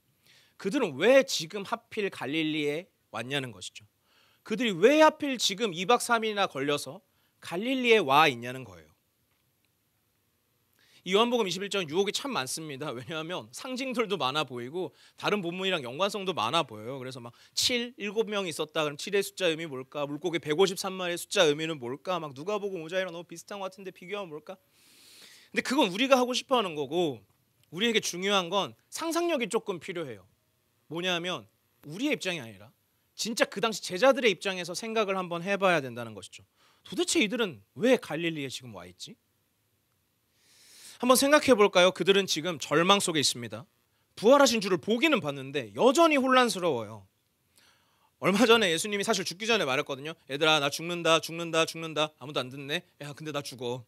그들은 왜 지금 하필 갈릴리에 왔냐는 것이죠. 그들이 왜 하필 지금 2박 3일이나 걸려서 갈릴리에 와 있냐는 거예요. 이 요한복음 21장 유혹이 참 많습니다. 왜냐하면 상징들도 많아 보이고 다른 본문이랑 연관성도 많아 보여요. 그래서 막 7, 7명이 있었다. 그럼 7의 숫자 의미 뭘까? 물고기 153마리의 숫자 의미는 뭘까? 막 누가복음 5장이랑 너무 비슷한 것 같은데 비교하면 뭘까? 근데 그건 우리가 하고 싶어하는 거고, 우리에게 중요한 건 상상력이 조금 필요해요. 뭐냐면 우리의 입장이 아니라 진짜 그 당시 제자들의 입장에서 생각을 한번 해봐야 된다는 것이죠. 도대체 이들은 왜 갈릴리에 지금 와 있지? 한번 생각해 볼까요? 그들은 지금 절망 속에 있습니다. 부활하신 주를 보기는 봤는데 여전히 혼란스러워요. 얼마 전에 예수님이 사실 죽기 전에 말했거든요. 얘들아 나 죽는다 죽는다 죽는다. 아무도 안 듣네. 야 근데 나 죽어.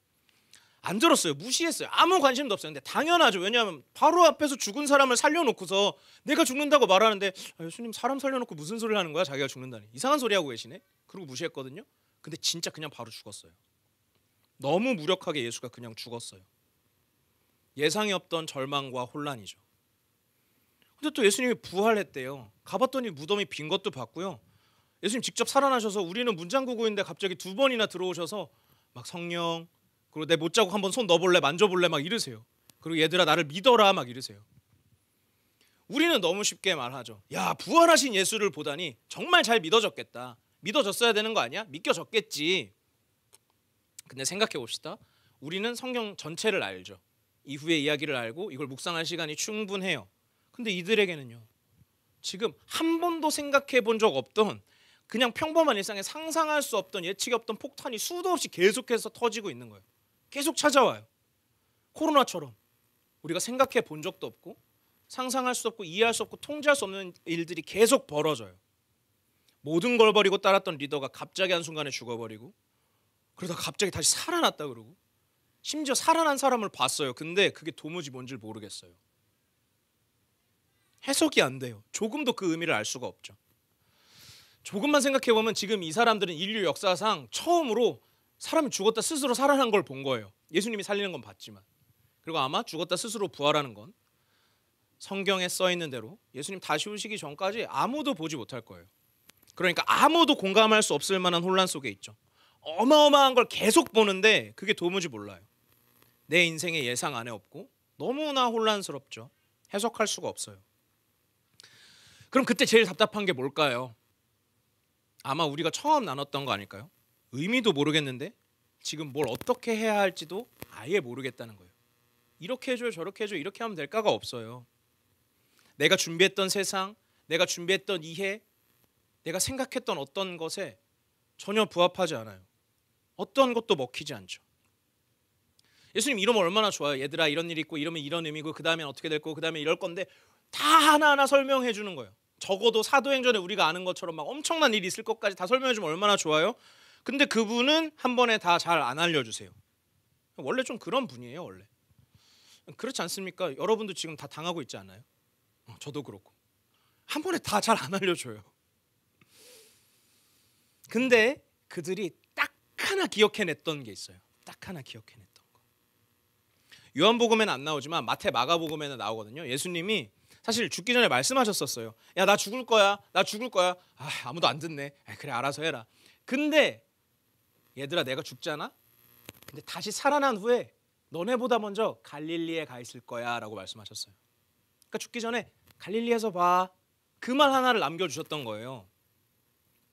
안 들었어요. 무시했어요. 아무 관심도 없어요. 근데 당연하죠. 왜냐하면 바로 앞에서 죽은 사람을 살려놓고서 내가 죽는다고 말하는데 예수님 사람 살려놓고 무슨 소리를 하는 거야? 자기가 죽는다니. 이상한 소리 하고 계시네. 그리고 무시했거든요. 근데 진짜 그냥 바로 죽었어요. 너무 무력하게 예수가 그냥 죽었어요. 예상이 없던 절망과 혼란이죠. 근데 또 예수님이 부활했대요. 가봤더니 무덤이 빈 것도 봤고요. 예수님 직접 살아나셔서 우리는 문 잠그고 있는데 갑자기 2번이나 들어오셔서 막 성령 그리고 내 못자국 한번 손 넣어볼래 만져볼래 막 이러세요. 그리고 얘들아 나를 믿어라 막 이러세요. 우리는 너무 쉽게 말하죠. 야 부활하신 예수를 보다니 정말 잘 믿어졌겠다. 믿어졌어야 되는 거 아니야? 믿겨졌겠지. 근데 생각해 봅시다. 우리는 성경 전체를 알죠. 이후의 이야기를 알고 이걸 묵상할 시간이 충분해요. 근데 이들에게는요. 지금 한 번도 생각해 본 적 없던 그냥 평범한 일상에 상상할 수 없던 예측이 없던 폭탄이 수도 없이 계속해서 터지고 있는 거예요. 계속 찾아와요. 코로나처럼 우리가 생각해 본 적도 없고 상상할 수 없고 이해할 수 없고 통제할 수 없는 일들이 계속 벌어져요. 모든 걸 버리고 따랐던 리더가 갑자기 한순간에 죽어버리고 그러다가 갑자기 다시 살아났다 그러고 심지어 살아난 사람을 봤어요. 근데 그게 도무지 뭔지 모르겠어요. 해석이 안 돼요. 조금도 그 의미를 알 수가 없죠. 조금만 생각해보면 지금 이 사람들은 인류 역사상 처음으로 사람이 죽었다 스스로 살아난 걸 본 거예요. 예수님이 살리는 건 봤지만. 그리고 아마 죽었다 스스로 부활하는 건 성경에 써 있는 대로 예수님 다시 오시기 전까지 아무도 보지 못할 거예요. 그러니까 아무도 공감할 수 없을 만한 혼란 속에 있죠. 어마어마한 걸 계속 보는데 그게 도무지 몰라요. 내 인생의 예상 안에 없고 너무나 혼란스럽죠. 해석할 수가 없어요. 그럼 그때 제일 답답한 게 뭘까요? 아마 우리가 처음 나눴던 거 아닐까요? 의미도 모르겠는데 지금 뭘 어떻게 해야 할지도 아예 모르겠다는 거예요. 이렇게 해줘요 저렇게 해줘요 이렇게 하면 될까가 없어요. 내가 준비했던 세상, 내가 준비했던 이해, 내가 생각했던 어떤 것에 전혀 부합하지 않아요. 어떤 것도 먹히지 않죠. 예수님 이러면 얼마나 좋아요. 얘들아 이런 일이 있고 이러면 이런 의미고 그 다음엔 어떻게 될 거고 그 다음에 이럴 건데 다 하나하나 설명해 주는 거예요. 적어도 사도행전에 우리가 아는 것처럼 막 엄청난 일이 있을 것까지 다 설명해 주면 얼마나 좋아요. 근데 그분은 한 번에 다 잘 안 알려주세요. 원래 좀 그런 분이에요. 원래 그렇지 않습니까? 여러분도 지금 다 당하고 있지 않아요? 저도 그렇고 한 번에 다 잘 안 알려줘요. 근데 그들이 딱 하나 기억해냈던 게 있어요. 딱 하나 기억해냈던 거. 요한복음에는 안 나오지만 마태 마가복음에는 나오거든요. 예수님이 사실 죽기 전에 말씀하셨었어요. 야 나 죽을 거야. 나 죽을 거야. 아무도 안 듣네. 그래 알아서 해라. 근데 얘들아 내가 죽잖아. 근데 다시 살아난 후에 너네보다 먼저 갈릴리에 가 있을 거야 라고 말씀하셨어요. 그러니까 죽기 전에 갈릴리에서 봐. 그 말 하나를 남겨주셨던 거예요.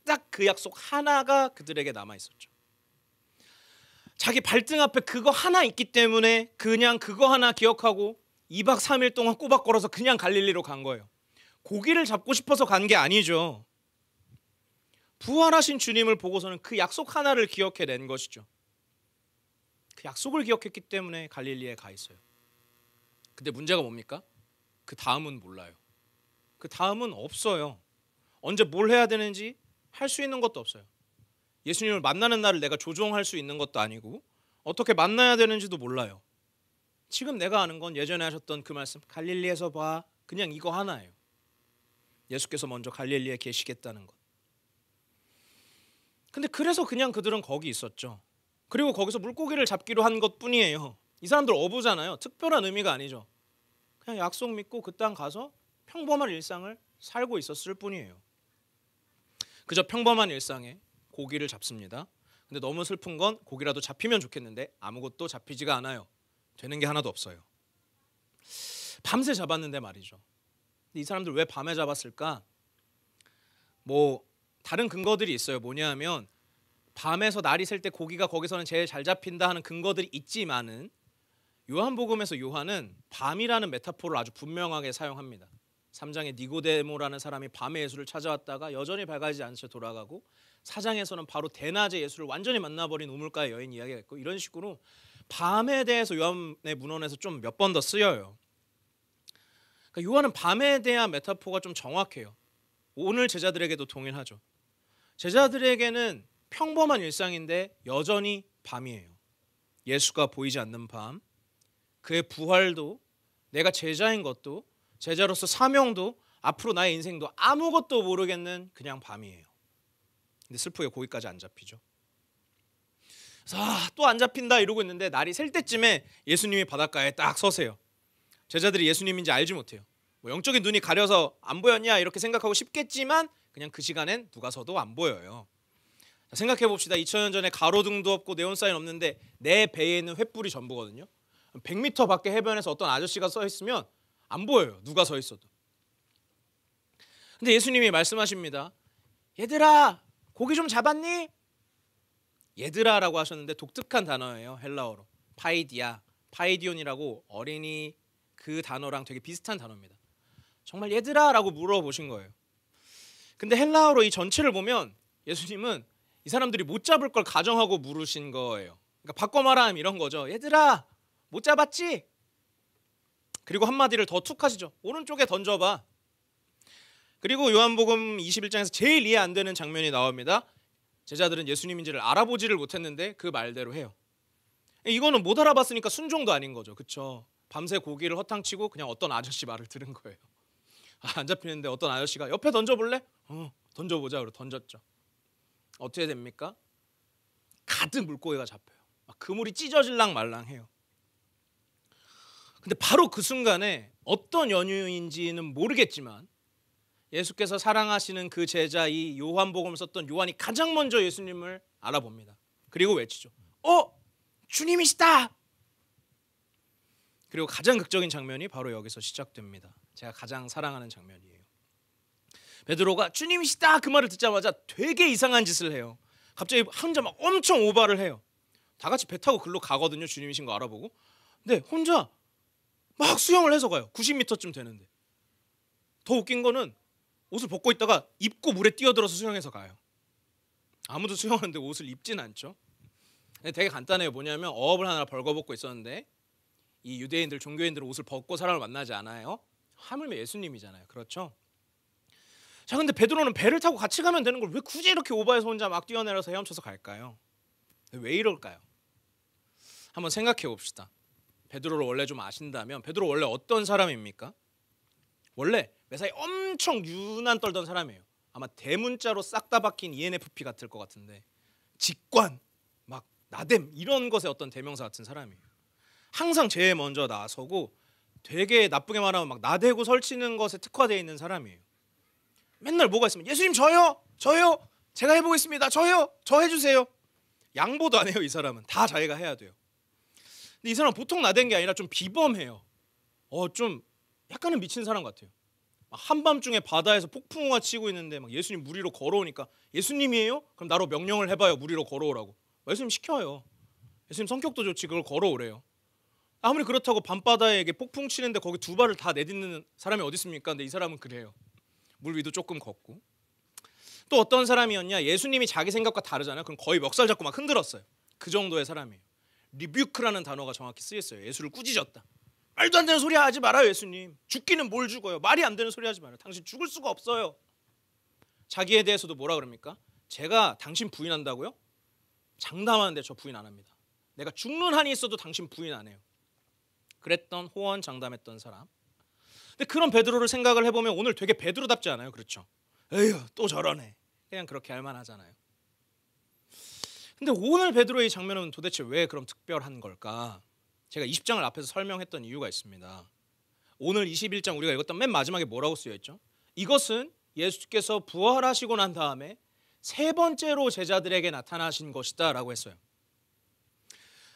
딱 그 약속 하나가 그들에게 남아있었죠. 자기 발등 앞에 그거 하나 있기 때문에 그냥 그거 하나 기억하고 2박 3일 동안 꼬박 걸어서 그냥 갈릴리로 간 거예요. 고기를 잡고 싶어서 간 게 아니죠. 부활하신 주님을 보고서는 그 약속 하나를 기억해낸 것이죠. 그 약속을 기억했기 때문에 갈릴리에 가 있어요. 근데 문제가 뭡니까? 그 다음은 몰라요. 그 다음은 없어요. 언제 뭘 해야 되는지 할 수 있는 것도 없어요. 예수님을 만나는 날을 내가 조종할 수 있는 것도 아니고 어떻게 만나야 되는지도 몰라요. 지금 내가 아는 건 예전에 하셨던 그 말씀 갈릴리에서 봐. 그냥 이거 하나예요. 예수께서 먼저 갈릴리에 계시겠다는 것. 근데 그래서 그냥 그들은 거기 있었죠. 그리고 거기서 물고기를 잡기로 한 것뿐이에요. 이 사람들 어부잖아요. 특별한 의미가 아니죠. 그냥 약속 믿고 그 땅 가서 평범한 일상을 살고 있었을 뿐이에요. 그저 평범한 일상에 고기를 잡습니다. 근데 너무 슬픈 건 고기라도 잡히면 좋겠는데 아무것도 잡히지가 않아요. 되는 게 하나도 없어요. 밤새 잡았는데 말이죠. 이 사람들 왜 밤에 잡았을까? 뭐 다른 근거들이 있어요. 뭐냐 하면 밤에서 날이 셀 때 고기가 거기서는 제일 잘 잡힌다 하는 근거들이 있지만은 요한복음에서 요한은 밤이라는 메타포를 아주 분명하게 사용합니다. 3장에 니고데모라는 사람이 밤에 예수를 찾아왔다가 여전히 밝아지지 않은 채 돌아가고 4장에서는 바로 대낮에 예수를 완전히 만나버린 우물가의 여인 이야기가 있고 이런 식으로 밤에 대해서 요한의 문헌에서 좀 몇 번 더 쓰여요. 그러니까 요한은 밤에 대한 메타포가 좀 정확해요. 오늘 제자들에게도 동일하죠. 제자들에게는 평범한 일상인데 여전히 밤이에요. 예수가 보이지 않는 밤, 그의 부활도, 내가 제자인 것도, 제자로서 사명도, 앞으로 나의 인생도 아무것도 모르겠는 그냥 밤이에요. 근데 슬프게 거기까지 안 잡히죠. 그래서 또 안 잡힌다 이러고 있는데 날이 셀 때쯤에 예수님이 바닷가에 딱 서세요. 제자들이 예수님인지 알지 못해요. 뭐 영적인 눈이 가려서 안 보였냐 이렇게 생각하고 싶겠지만 그냥 그 시간엔 누가 서도 안 보여요. 자, 생각해 봅시다. 2000년 전에 가로등도 없고 네온사인 없는데 내 배에 있는 횃불이 전부거든요. 100m 밖에 해변에서 어떤 아저씨가 서 있으면 안 보여요. 누가 서 있어도. 근데 예수님이 말씀하십니다. 얘들아, 고기 좀 잡았니? 얘들아라고 하셨는데 독특한 단어예요. 헬라어로. 파이디아, 파이디온이라고 어린이 그 단어랑 되게 비슷한 단어입니다. 정말 얘들아라고 물어보신 거예요. 근데 헬라어로 이 전체를 보면 예수님은 이 사람들이 못 잡을 걸 가정하고 물으신 거예요. 그러니까 바꿔 말하면 이런 거죠. 얘들아, 못 잡았지? 그리고 한마디를 더 툭 하시죠. 오른쪽에 던져봐. 그리고 요한복음 21장에서 제일 이해 안 되는 장면이 나옵니다. 제자들은 예수님인지를 알아보지를 못했는데 그 말대로 해요. 이거는 못 알아봤으니까 순종도 아닌 거죠. 그렇죠? 밤새 고기를 허탕치고 그냥 어떤 아저씨 말을 들은 거예요. 안 잡히는데 어떤 아저씨가 옆에 던져볼래? 던져보자. 그러고 던졌죠. 어떻게 됩니까? 가득 물고기가 잡혀요. 막 그물이 찢어질랑 말랑해요. 근데 바로 그 순간에 어떤 연유인지는 모르겠지만 예수께서 사랑하시는 그 제자 이 요한복음을 썼던 요한이 가장 먼저 예수님을 알아봅니다. 그리고 외치죠. 주님이시다. 그리고 가장 극적인 장면이 바로 여기서 시작됩니다. 제가 가장 사랑하는 장면이에요. 베드로가 주님이시다 그 말을 듣자마자 되게 이상한 짓을 해요. 갑자기 혼자 막 엄청 오바를 해요. 다 같이 배 타고 글로 가거든요. 주님이신 거 알아보고. 근데 혼자 막 수영을 해서 가요. 90m쯤 되는데. 더 웃긴 거는 옷을 벗고 있다가 입고 물에 뛰어들어서 수영해서 가요. 아무도 수영하는데 옷을 입진 않죠. 되게 간단해요. 뭐냐면 어업을 하나 벌거벗고 있었는데 이 유대인들 종교인들은 옷을 벗고 사람을 만나지 않아요. 하물며 예수님이잖아요. 그렇죠? 자, 근데 베드로는 배를 타고 같이 가면 되는 걸 왜 굳이 이렇게 오바해서 혼자 막 뛰어내려서 헤엄쳐서 갈까요? 왜 이럴까요? 한번 생각해 봅시다. 베드로를 원래 좀 아신다면 베드로 원래 어떤 사람입니까? 원래 매사에 엄청 유난 떨던 사람이에요. 아마 대문자로 싹 다 박힌 ENFP 같을 것 같은데 직관, 막 나댐 이런 것의 어떤 대명사 같은 사람이에요. 항상 제일 먼저 나서고 되게 나쁘게 말하면 막 나대고 설치는 것에 특화되어 있는 사람이에요. 맨날 뭐가 있으면 예수님 저요 제가 해보겠습니다. 저요 저 해주세요. 양보도 안 해요. 이 사람은 다 자기가 해야 돼요. 근데 이 사람은 보통 나댄 게 아니라 좀 비범해요. 좀 약간은 미친 사람 같아요. 한밤중에 바다에서 폭풍우가 치고 있는데 막 예수님 물 위로 걸어오니까 예수님이에요? 그럼 나로 명령을 해봐요. 물 위로 걸어오라고. 예수님 시켜요. 예수님 성격도 좋지 그걸 걸어오래요. 아무리 그렇다고 밤바다에 폭풍 치는데 거기 두 발을 다 내딛는 사람이 어디 있습니까? 근데 이 사람은 그래요. 물 위도 조금 걷고. 또 어떤 사람이었냐? 예수님이 자기 생각과 다르잖아요. 그럼 거의 멱살 잡고 막 흔들었어요. 그 정도의 사람이에요. 리뷰크라는 단어가 정확히 쓰였어요. 예수를 꾸짖었다. 말도 안 되는 소리 하지 말아요. 예수님 죽기는 뭘 죽어요. 말이 안 되는 소리 하지 말아요. 당신 죽을 수가 없어요. 자기에 대해서도 뭐라 그럽니까? 제가 당신 부인한다고요? 장담하는데 저 부인 안 합니다. 내가 죽는 한이 있어도 당신 부인 안 해요. 그랬던 호언장담했던 사람. 근데 그런 베드로를 생각을 해보면 오늘 되게 베드로답지 않아요? 그렇죠? 에휴 또 저러네. 그냥 그렇게 할 만하잖아요. 근데 오늘 베드로의 장면은 도대체 왜 그럼 특별한 걸까? 제가 20장을 앞에서 설명했던 이유가 있습니다. 오늘 21장 우리가 읽었던 맨 마지막에 뭐라고 쓰여있죠? 이것은 예수께서 부활하시고 난 다음에 세 번째로 제자들에게 나타나신 것이다 라고 했어요.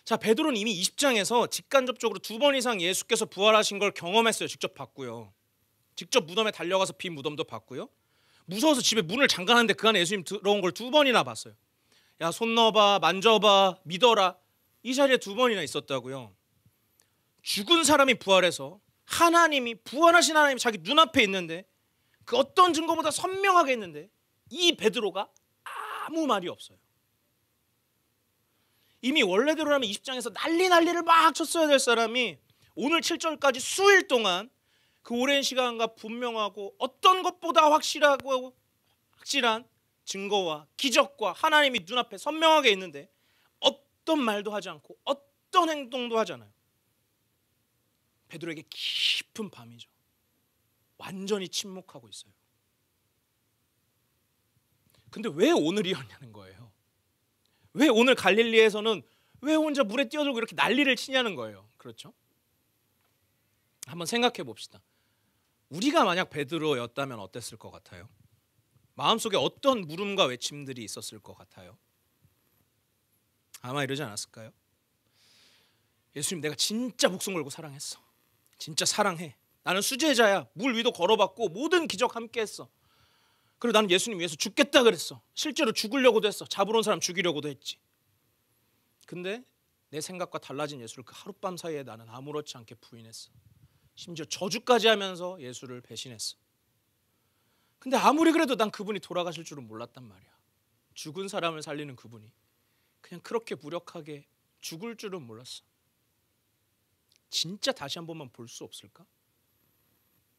자, 베드로는 이미 20장에서 직간접적으로 2번 이상 예수께서 부활하신 걸 경험했어요. 직접 봤고요. 직접 무덤에 달려가서 빈 무덤도 봤고요. 무서워서 집에 문을 잠가놨는데 그 안에 예수님 들어온 걸 2번이나 봤어요. 야, 손 넣어봐, 만져봐, 믿어라. 이 자리에 2번이나 있었다고요. 죽은 사람이 부활해서 하나님이 부활하신 하나님이 자기 눈앞에 있는데 그 어떤 증거보다 선명하게 있는데 이 베드로가 아무 말이 없어요. 이미 원래대로라면 20장에서 난리를 막 쳤어야 될 사람이 오늘 7절까지 수일 동안 그 오랜 시간과 분명하고 어떤 것보다 확실한 증거와 기적과 하나님이 눈앞에 선명하게 있는데 어떤 말도 하지 않고 어떤 행동도 하지 않아요. 베드로에게 깊은 밤이죠. 완전히 침묵하고 있어요. 근데 왜 오늘이었냐는 거예요. 왜 오늘 갈릴리에서는 왜 혼자 물에 뛰어들고 이렇게 난리를 치냐는 거예요. 그렇죠? 한번 생각해 봅시다. 우리가 만약 베드로였다면 어땠을 것 같아요? 마음속에 어떤 물음과 외침들이 있었을 것 같아요? 아마 이러지 않았을까요? 예수님, 내가 진짜 목숨 걸고 사랑했어. 진짜 사랑해. 나는 수제자야. 물 위도 걸어봤고 모든 기적 함께 했어. 그리고 나는 예수님 위해서 죽겠다 그랬어. 실제로 죽으려고도 했어. 잡으러 온 사람 죽이려고도 했지. 근데 내 생각과 달라진 예수를 그 하룻밤 사이에 나는 아무렇지 않게 부인했어. 심지어 저주까지 하면서 예수를 배신했어. 근데 아무리 그래도 난 그분이 돌아가실 줄은 몰랐단 말이야. 죽은 사람을 살리는 그분이 그냥 그렇게 무력하게 죽을 줄은 몰랐어. 진짜 다시 한 번만 볼 수 없을까?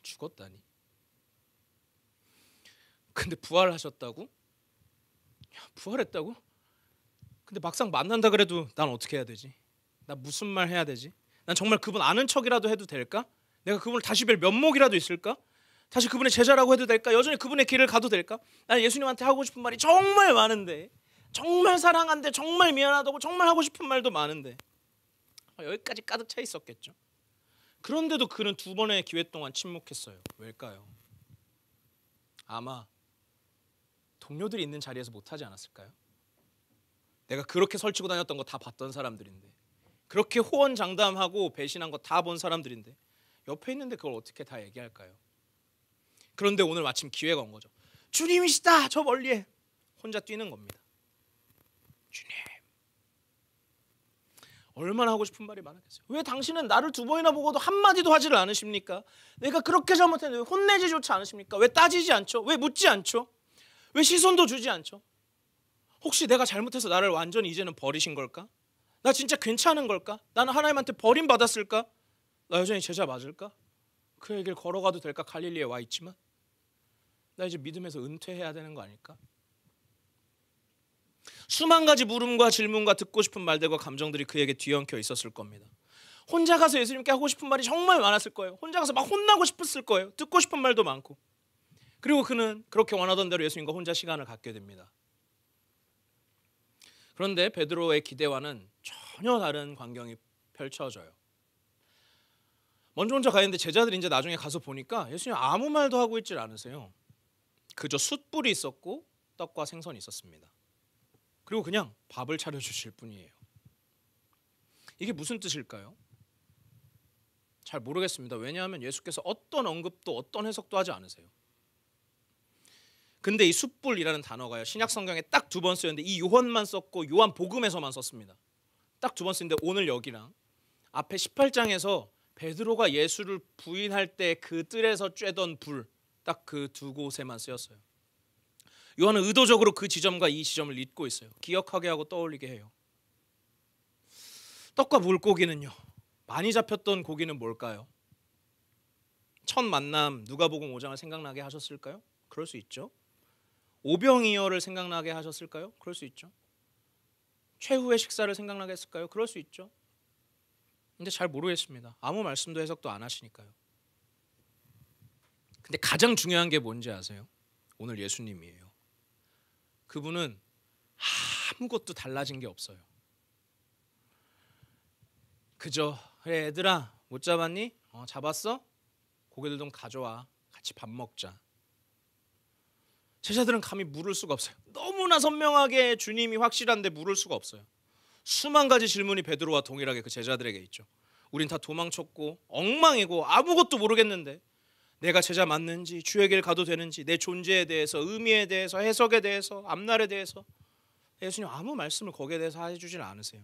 죽었다니. 근데 부활하셨다고? 야, 부활했다고? 근데 막상 만난다 그래도 난 어떻게 해야 되지? 나 무슨 말 해야 되지? 난 정말 그분 아는 척이라도 해도 될까? 내가 그분을 다시 뵐 면목이라도 있을까? 다시 그분의 제자라고 해도 될까? 여전히 그분의 길을 가도 될까? 나는 예수님한테 하고 싶은 말이 정말 많은데, 정말 사랑한데, 정말 미안하다고, 정말 하고 싶은 말도 많은데 여기까지 가득 차 있었겠죠. 그런데도 그는 2번의 기회 동안 침묵했어요. 왜일까요? 아마 동료들이 있는 자리에서 못하지 않았을까요? 내가 그렇게 설치고 다녔던 거 다 봤던 사람들인데, 그렇게 호언장담하고 배신한 거 다 본 사람들인데 옆에 있는데 그걸 어떻게 다 얘기할까요? 그런데 오늘 마침 기회가 온 거죠. 주님이시다! 저 멀리에 혼자 뛰는 겁니다. 주님, 얼마나 하고 싶은 말이 많았겠어요. 왜 당신은 나를 2번이나 보고도 한마디도 하지를 않으십니까? 내가 그렇게 잘못했는데 왜 혼내지조차 않으십니까? 왜 따지지 않죠? 왜 묻지 않죠? 왜 시선도 주지 않죠? 혹시 내가 잘못해서 나를 완전히 이제는 버리신 걸까? 나 진짜 괜찮은 걸까? 나는 하나님한테 버림받았을까? 나 여전히 제자 맞을까? 그 얘기를 걸어가도 될까? 갈릴리에 와 있지만 나 이제 믿음에서 은퇴해야 되는 거 아닐까? 수만 가지 물음과 질문과 듣고 싶은 말들과 감정들이 그에게 뒤엉켜 있었을 겁니다. 혼자 가서 예수님께 하고 싶은 말이 정말 많았을 거예요. 혼자 가서 막 혼나고 싶었을 거예요. 듣고 싶은 말도 많고. 그리고 그는 그렇게 원하던 대로 예수님과 혼자 시간을 갖게 됩니다. 그런데 베드로의 기대와는 전혀 다른 광경이 펼쳐져요. 먼저 혼자 가 있는데 제자들이 이제 나중에 가서 보니까 예수님 아무 말도 하고 있질 않으세요. 그저 숯불이 있었고 떡과 생선이 있었습니다. 그리고 그냥 밥을 차려주실 뿐이에요. 이게 무슨 뜻일까요? 잘 모르겠습니다. 왜냐하면 예수께서 어떤 언급도 어떤 해석도 하지 않으세요. 근데 이 숯불이라는 단어가요, 신약 성경에 딱 2번 쓰였는데 이 요한만 썼고 요한복음에서만 썼습니다. 딱 2번 쓰는데 오늘 여기랑 앞에 18장에서 베드로가 예수를 부인할 때 그 뜰에서 쬐던 불, 딱 그 2곳에만 쓰였어요. 요한은 의도적으로 그 지점과 이 지점을 잇고 있어요. 기억하게 하고 떠올리게 해요. 떡과 물고기는요, 많이 잡혔던 고기는 뭘까요? 첫 만남 누가복음 5장을 생각나게 하셨을까요? 그럴 수 있죠. 오병이어를 생각나게 하셨을까요? 그럴 수 있죠. 최후의 식사를 생각나게 했을까요? 그럴 수 있죠. 근데 잘 모르겠습니다. 아무 말씀도 해석도 안 하시니까요. 근데 가장 중요한 게 뭔지 아세요? 오늘 예수님이에요. 그분은 아무것도 달라진 게 없어요. 그저 그래 얘들아 못 잡았니? 잡았어? 고기들 좀 가져와. 같이 밥 먹자. 제자들은 감히 물을 수가 없어요. 너무나 선명하게 주님이 확실한데 물을 수가 없어요. 수만 가지 질문이 베드로와 동일하게 그 제자들에게 있죠. 우린 다 도망쳤고 엉망이고 아무것도 모르겠는데 내가 제자 맞는지, 주의 길 가도 되는지, 내 존재에 대해서, 의미에 대해서, 해석에 대해서, 앞날에 대해서 예수님 아무 말씀을 거기에 대해서 해주질 않으세요.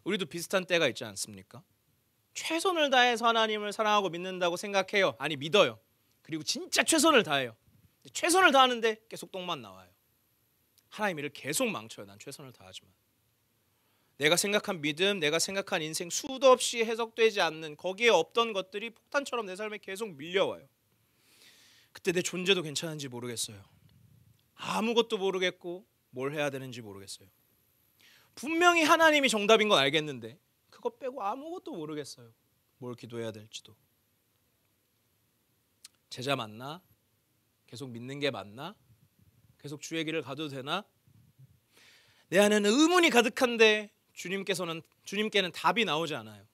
우리도 비슷한 때가 있지 않습니까? 최선을 다해서 하나님을 사랑하고 믿는다고 생각해요. 아니 믿어요. 그리고 진짜 최선을 다해요. 최선을 다하는데 계속 똥만 나와요. 하나님 일을 계속 망쳐요. 난 최선을 다하지만. 내가 생각한 믿음, 내가 생각한 인생 수도 없이 해석되지 않는 거기에 없던 것들이 폭탄처럼 내 삶에 계속 밀려와요. 그때 내 존재도 괜찮은지 모르겠어요. 아무것도 모르겠고 뭘 해야 되는지 모르겠어요. 분명히 하나님이 정답인 건 알겠는데 그거 빼고 아무것도 모르겠어요. 뭘 기도해야 될지도. 제자 맞나? 계속 믿는 게 맞나? 계속 주의 길을 가도 되나? 내 안에는 의문이 가득한데 주님께는 답이 나오지 않아요.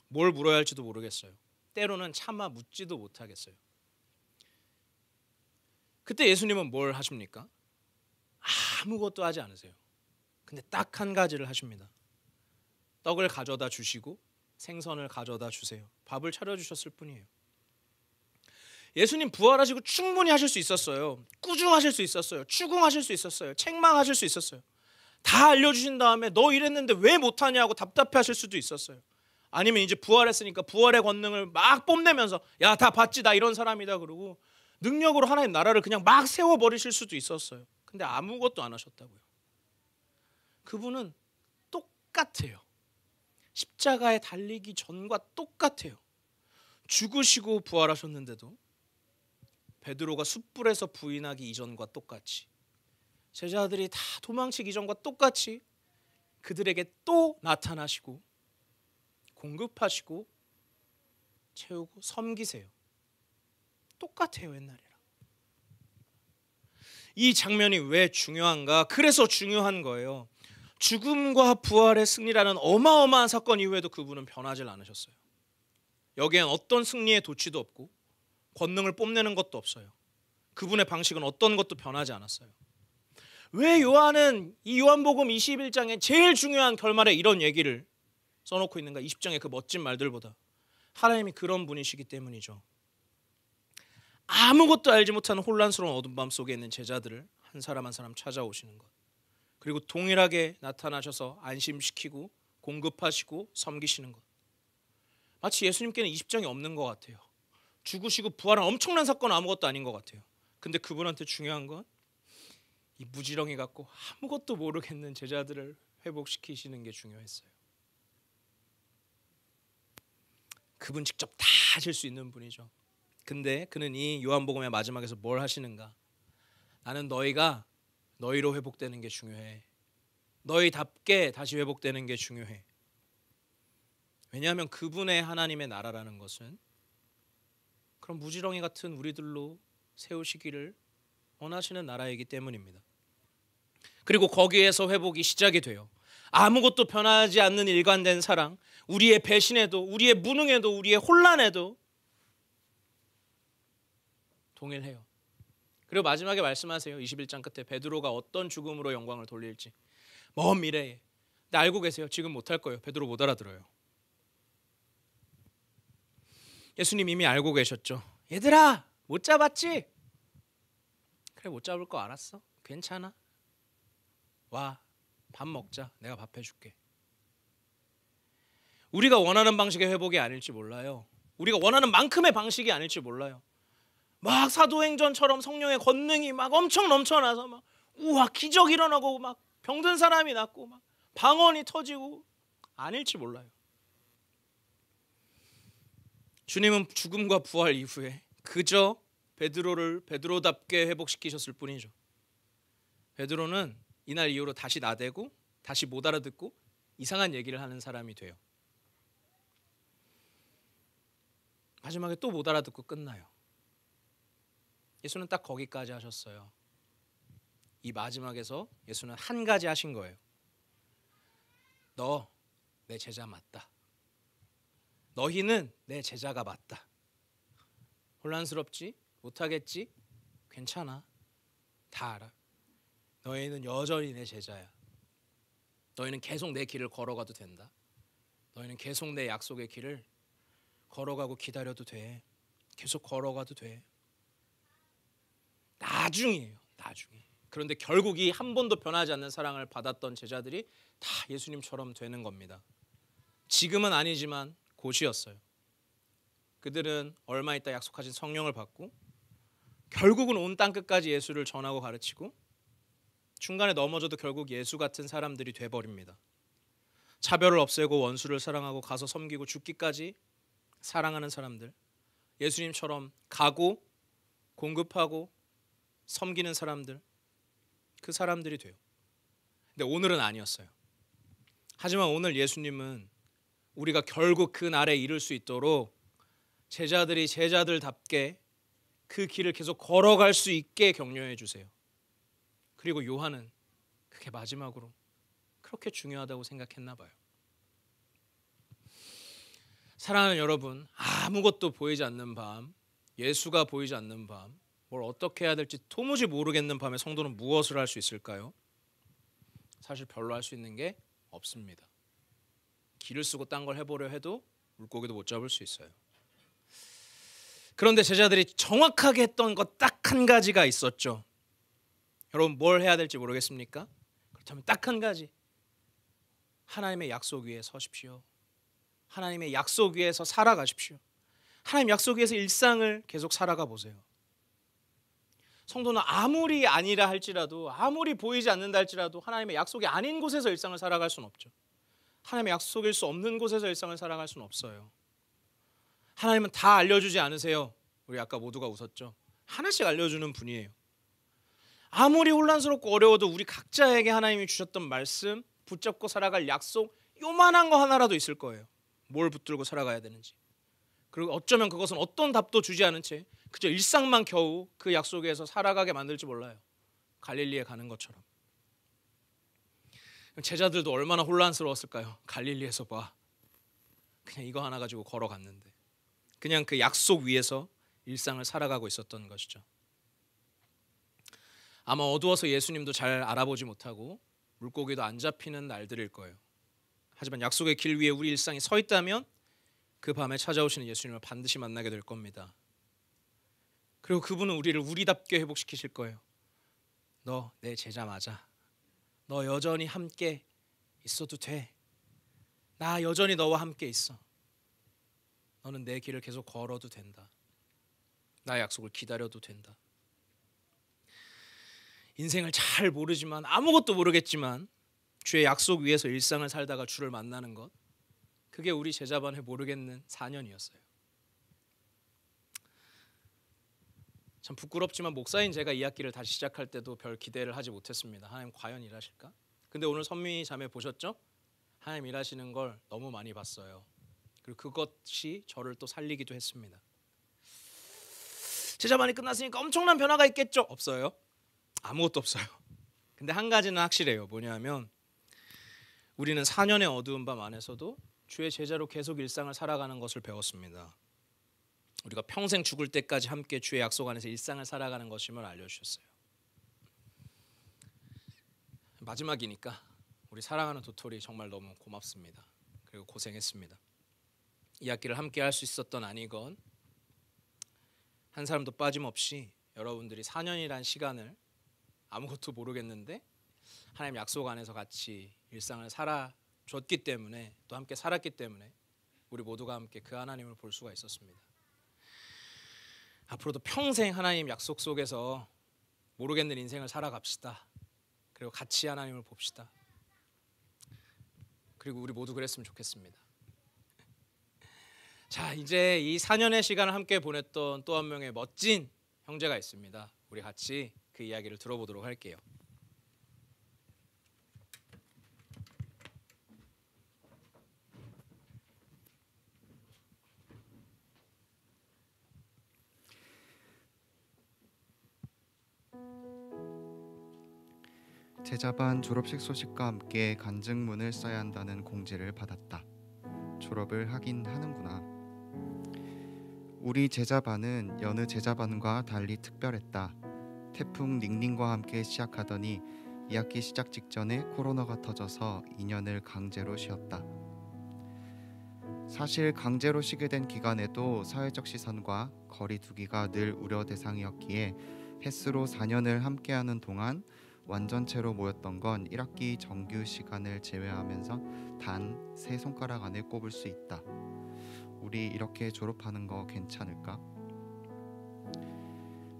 뭘 물어야 할지도 모르겠어요. 때로는 차마 묻지도 못하겠어요. 그때 예수님은 뭘 하십니까? 아무것도 하지 않으세요. 근데 딱 한 가지를 하십니다. 떡을 가져다 주시고 생선을 가져다 주세요. 밥을 차려주셨을 뿐이에요. 예수님 부활하시고 충분히 하실 수 있었어요. 꾸중하실 수 있었어요. 추궁하실 수 있었어요. 책망하실 수 있었어요. 다 알려주신 다음에 너 이랬는데 왜 못하냐고 답답해하실 수도 있었어요. 아니면 이제 부활했으니까 부활의 권능을 막 뽐내면서 야 다 봤지 나 이런 사람이다 그러고 능력으로 하나님 나라를 그냥 막 세워버리실 수도 있었어요. 근데 아무것도 안 하셨다고요. 그분은 똑같아요. 십자가에 달리기 전과 똑같아요. 죽으시고 부활하셨는데도 베드로가 숯불에서 부인하기 이전과 똑같이 제자들이 다 도망치기 이전과 똑같이 그들에게 또 나타나시고 공급하시고 채우고 섬기세요. 똑같아요. 옛날이랑. 이 장면이 왜 중요한가? 그래서 중요한 거예요. 죽음과 부활의 승리라는 어마어마한 사건 이후에도 그분은 변하질 않으셨어요. 여기엔 어떤 승리의 도취도 없고 권능을 뽐내는 것도 없어요. 그분의 방식은 어떤 것도 변하지 않았어요. 왜 요한은 이 요한복음 21장에 제일 중요한 결말에 이런 얘기를 써놓고 있는가? 20장의 그 멋진 말들보다 하나님이 그런 분이시기 때문이죠. 아무것도 알지 못하는 혼란스러운 어둠 밤 속에 있는 제자들을 한 사람 한 사람 찾아오시는 것, 그리고 동일하게 나타나셔서 안심시키고 공급하시고 섬기시는 것. 마치 예수님께는 20장이 없는 것 같아요. 죽으시고 부활한 엄청난 사건은 아무것도 아닌 것 같아요. 근데 그분한테 중요한 건 이 무지렁이 같고 아무것도 모르겠는 제자들을 회복시키시는 게 중요했어요. 그분 직접 다 하실 수 있는 분이죠. 근데 그는 이 요한복음의 마지막에서 뭘 하시는가? 나는 너희가 너희로 회복되는 게 중요해. 너희답게 다시 회복되는 게 중요해. 왜냐하면 그분의 하나님의 나라라는 것은 그런 무지렁이 같은 우리들로 세우시기를 원하시는 나라이기 때문입니다. 그리고 거기에서 회복이 시작이 돼요. 아무것도 변하지 않는 일관된 사랑, 우리의 배신에도, 우리의 무능에도, 우리의 혼란에도 동일해요. 그리고 마지막에 말씀하세요. 21장 끝에 베드로가 어떤 죽음으로 영광을 돌릴지. 먼 미래에. 근데 알고 계세요. 지금 못할 거예요. 베드로 못 알아들어요. 예수님 이미 알고 계셨죠. 얘들아 못 잡았지? 그래 못 잡을 거 알았어. 괜찮아. 와 밥 먹자. 내가 밥 해줄게. 우리가 원하는 방식의 회복이 아닐지 몰라요. 우리가 원하는 만큼의 방식이 아닐지 몰라요. 막 사도행전처럼 성령의 권능이 막 엄청 넘쳐나서 막 우와 기적 일어나고 막 병든 사람이 낫고 막 방언이 터지고 아닐지 몰라요. 주님은 죽음과 부활 이후에 그저 베드로를 베드로답게 회복시키셨을 뿐이죠. 베드로는 이날 이후로 다시 나대고 다시 못 알아듣고 이상한 얘기를 하는 사람이 돼요. 마지막에 또 못 알아듣고 끝나요. 예수는 딱 거기까지 하셨어요. 이 마지막에서 예수는 한 가지 하신 거예요. 너 내 제자 맞다. 너희는 내 제자가 맞다. 혼란스럽지? 못하겠지? 괜찮아. 다 알아. 너희는 여전히 내 제자야. 너희는 계속 내 길을 걸어가도 된다. 너희는 계속 내 약속의 길을 걸어가고 기다려도 돼. 계속 걸어가도 돼. 나중이에요. 나중에. 그런데 결국 이 한 번도 변하지 않는 사랑을 받았던 제자들이 다 예수님처럼 되는 겁니다. 지금은 아니지만 곧이었어요. 그들은 얼마 있다 약속하신 성령을 받고 결국은 온 땅 끝까지 예수를 전하고 가르치고 중간에 넘어져도 결국 예수 같은 사람들이 돼버립니다. 차별을 없애고 원수를 사랑하고 가서 섬기고 죽기까지 사랑하는 사람들, 예수님처럼 가고 공급하고 섬기는 사람들, 그 사람들이 돼요. 근데 오늘은 아니었어요. 하지만 오늘 예수님은 우리가 결국 그 날에 이룰 수 있도록 제자들이 제자들답게 그 길을 계속 걸어갈 수 있게 격려해 주세요. 그리고 요한은 그게 마지막으로 그렇게 중요하다고 생각했나 봐요. 사랑하는 여러분, 아무것도 보이지 않는 밤, 예수가 보이지 않는 밤, 뭘 어떻게 해야 될지 도무지 모르겠는 밤에 성도는 무엇을 할 수 있을까요? 사실 별로 할 수 있는 게 없습니다. 길을 쓰고 딴 걸 해보려 해도 물고기도 못 잡을 수 있어요. 그런데 제자들이 정확하게 했던 것 딱 한 가지가 있었죠. 여러분, 뭘 해야 될지 모르겠습니까? 그렇다면 딱 한 가지, 하나님의 약속 위에 서십시오. 하나님의 약속 위에서 살아가십시오. 하나님 약속 위에서 일상을 계속 살아가 보세요. 성도는 아무리 아니라 할지라도, 아무리 보이지 않는다 할지라도 하나님의 약속이 아닌 곳에서 일상을 살아갈 수는 없죠. 하나님의 약속일 수 없는 곳에서 일상을 살아갈 수는 없어요. 하나님은 다 알려주지 않으세요. 우리 아까 모두가 웃었죠. 하나씩 알려주는 분이에요. 아무리 혼란스럽고 어려워도 우리 각자에게 하나님이 주셨던 말씀, 붙잡고 살아갈 약속, 요만한 거 하나라도 있을 거예요. 뭘 붙들고 살아가야 되는지. 그리고 어쩌면 그것은 어떤 답도 주지 않은 채 그저 일상만 겨우 그 약속에서 살아가게 만들지 몰라요. 갈릴리에 가는 것처럼. 제자들도 얼마나 혼란스러웠을까요? 갈릴리에서 봐, 그냥 이거 하나 가지고 걸어갔는데, 그냥 그 약속 위에서 일상을 살아가고 있었던 것이죠. 아마 어두워서 예수님도 잘 알아보지 못하고 물고기도 안 잡히는 날들일 거예요. 하지만 약속의 길 위에 우리 일상이 서 있다면 그 밤에 찾아오시는 예수님을 반드시 만나게 될 겁니다. 그리고 그분은 우리를 우리답게 회복시키실 거예요. 너 내 제자 맞아. 너 여전히 함께 있어도 돼. 나 여전히 너와 함께 있어. 너는 내 길을 계속 걸어도 된다. 나의 약속을 기다려도 된다. 인생을 잘 모르지만, 아무것도 모르겠지만 주의 약속 위에서 일상을 살다가 주를 만나는 것, 그게 우리 제자반의 모르겠는 4년이었어요. 참 부끄럽지만 목사인 제가 이 학기를 다시 시작할 때도 별 기대를 하지 못했습니다. 하나님 과연 일하실까? 근데 오늘 선미 자매 보셨죠? 하나님 일하시는 걸 너무 많이 봤어요. 그리고 그것이 저를 또 살리기도 했습니다. 제자반이 끝났으니까 엄청난 변화가 있겠죠? 없어요. 아무것도 없어요. 근데 한 가지는 확실해요. 뭐냐면 우리는 4년의 어두운 밤 안에서도 주의 제자로 계속 일상을 살아가는 것을 배웠습니다. 우리가 평생 죽을 때까지 함께 주의 약속 안에서 일상을 살아가는 것임을 알려주셨어요. 마지막이니까 우리 사랑하는 도토리 정말 너무 고맙습니다. 그리고 고생했습니다. 이 학기를 함께 할 수 있었던 아니건 한 사람도 빠짐없이 여러분들이 4년이란 시간을 아무것도 모르겠는데 하나님 약속 안에서 같이 일상을 살아줬기 때문에, 또 함께 살았기 때문에 우리 모두가 함께 그 하나님을 볼 수가 있었습니다. 앞으로도 평생 하나님 약속 속에서 모르겠는 인생을 살아갑시다. 그리고 같이 하나님을 봅시다. 그리고 우리 모두 그랬으면 좋겠습니다. 자, 이제 이 4년의 시간을 함께 보냈던 또 한 명의 멋진 형제가 있습니다. 우리 같이 그 이야기를 들어보도록 할게요. 제자반 졸업식 소식과 함께 간증문을 써야 한다는 공지를 받았다. 졸업을 하긴 하는구나. 우리 제자반은 여느 제자반과 달리 특별했다. 태풍 닝닝과 함께 시작하더니 2학기 시작 직전에 코로나가 터져서 2년을 강제로 쉬었다. 사실 강제로 쉬게 된 기간에도 사회적 시선과 거리 두기가 늘 우려 대상이었기에 횟수로 4년을 함께하는 동안 완전체로 모였던 건 1학기 정규 시간을 제외하면서 단 3손가락 안에 꼽을 수 있다. 우리 이렇게 졸업하는 거 괜찮을까?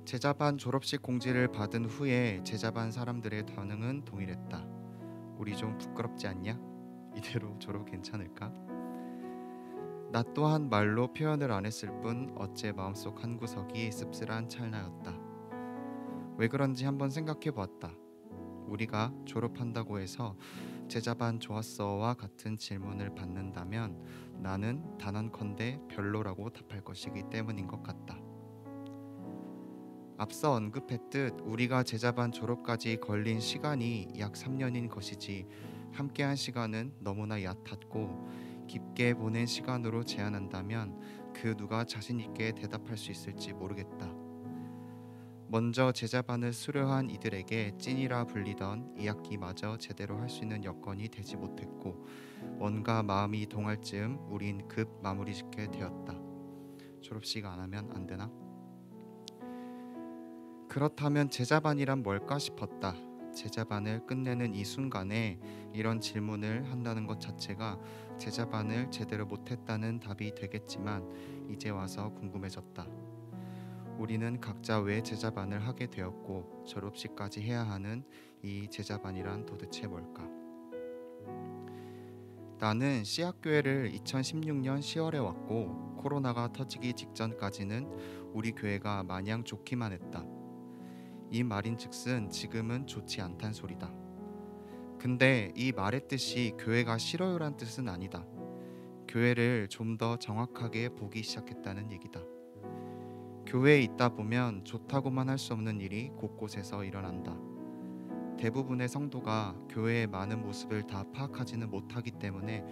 제자반 졸업식 공지를 받은 후에 제자반 사람들의 반응은 동일했다. 우리 좀 부끄럽지 않냐? 이대로 졸업 괜찮을까? 나 또한 말로 표현을 안 했을 뿐 어째 마음속 한 구석이 씁쓸한 찰나였다. 왜 그런지 한번 생각해 보았다. 우리가 졸업한다고 해서 제자반 좋았어와 같은 질문을 받는다면 나는 단언컨대 별로라고 답할 것이기 때문인 것 같다. 앞서 언급했듯 우리가 제자반 졸업까지 걸린 시간이 약 3년인 것이지 함께한 시간은 너무나 얕았고 깊게 보낸 시간으로 제한한다면 그 누가 자신 있게 대답할 수 있을지 모르겠다. 먼저 제자반을 수료한 이들에게 찐이라 불리던 2학기마저 제대로 할 수 있는 여건이 되지 못했고 뭔가 마음이 동할 즈음 우린 급 마무리 짓게 되었다. 졸업식 안 하면 안 되나? 그렇다면 제자반이란 뭘까 싶었다. 제자반을 끝내는 이 순간에 이런 질문을 한다는 것 자체가 제자반을 제대로 못했다는 답이 되겠지만 이제 와서 궁금해졌다. 우리는 각자 왜 제자반을 하게 되었고 졸업식까지 해야 하는 이 제자반이란 도대체 뭘까? 나는 씨앗교회를 2016년 10월에 왔고 코로나가 터지기 직전까지는 우리 교회가 마냥 좋기만 했다. 이 말인즉슨 지금은 좋지 않단 소리다. 근데 이 말의 뜻이 교회가 싫어요란 뜻은 아니다. 교회를 좀 더 정확하게 보기 시작했다는 얘기다. 교회에 있다 보면 좋다고만 할 수 없는 일이 곳곳에서 일어난다. 대부분의 성도가 교회의 많은 모습을 다 파악하지는 못하기 때문에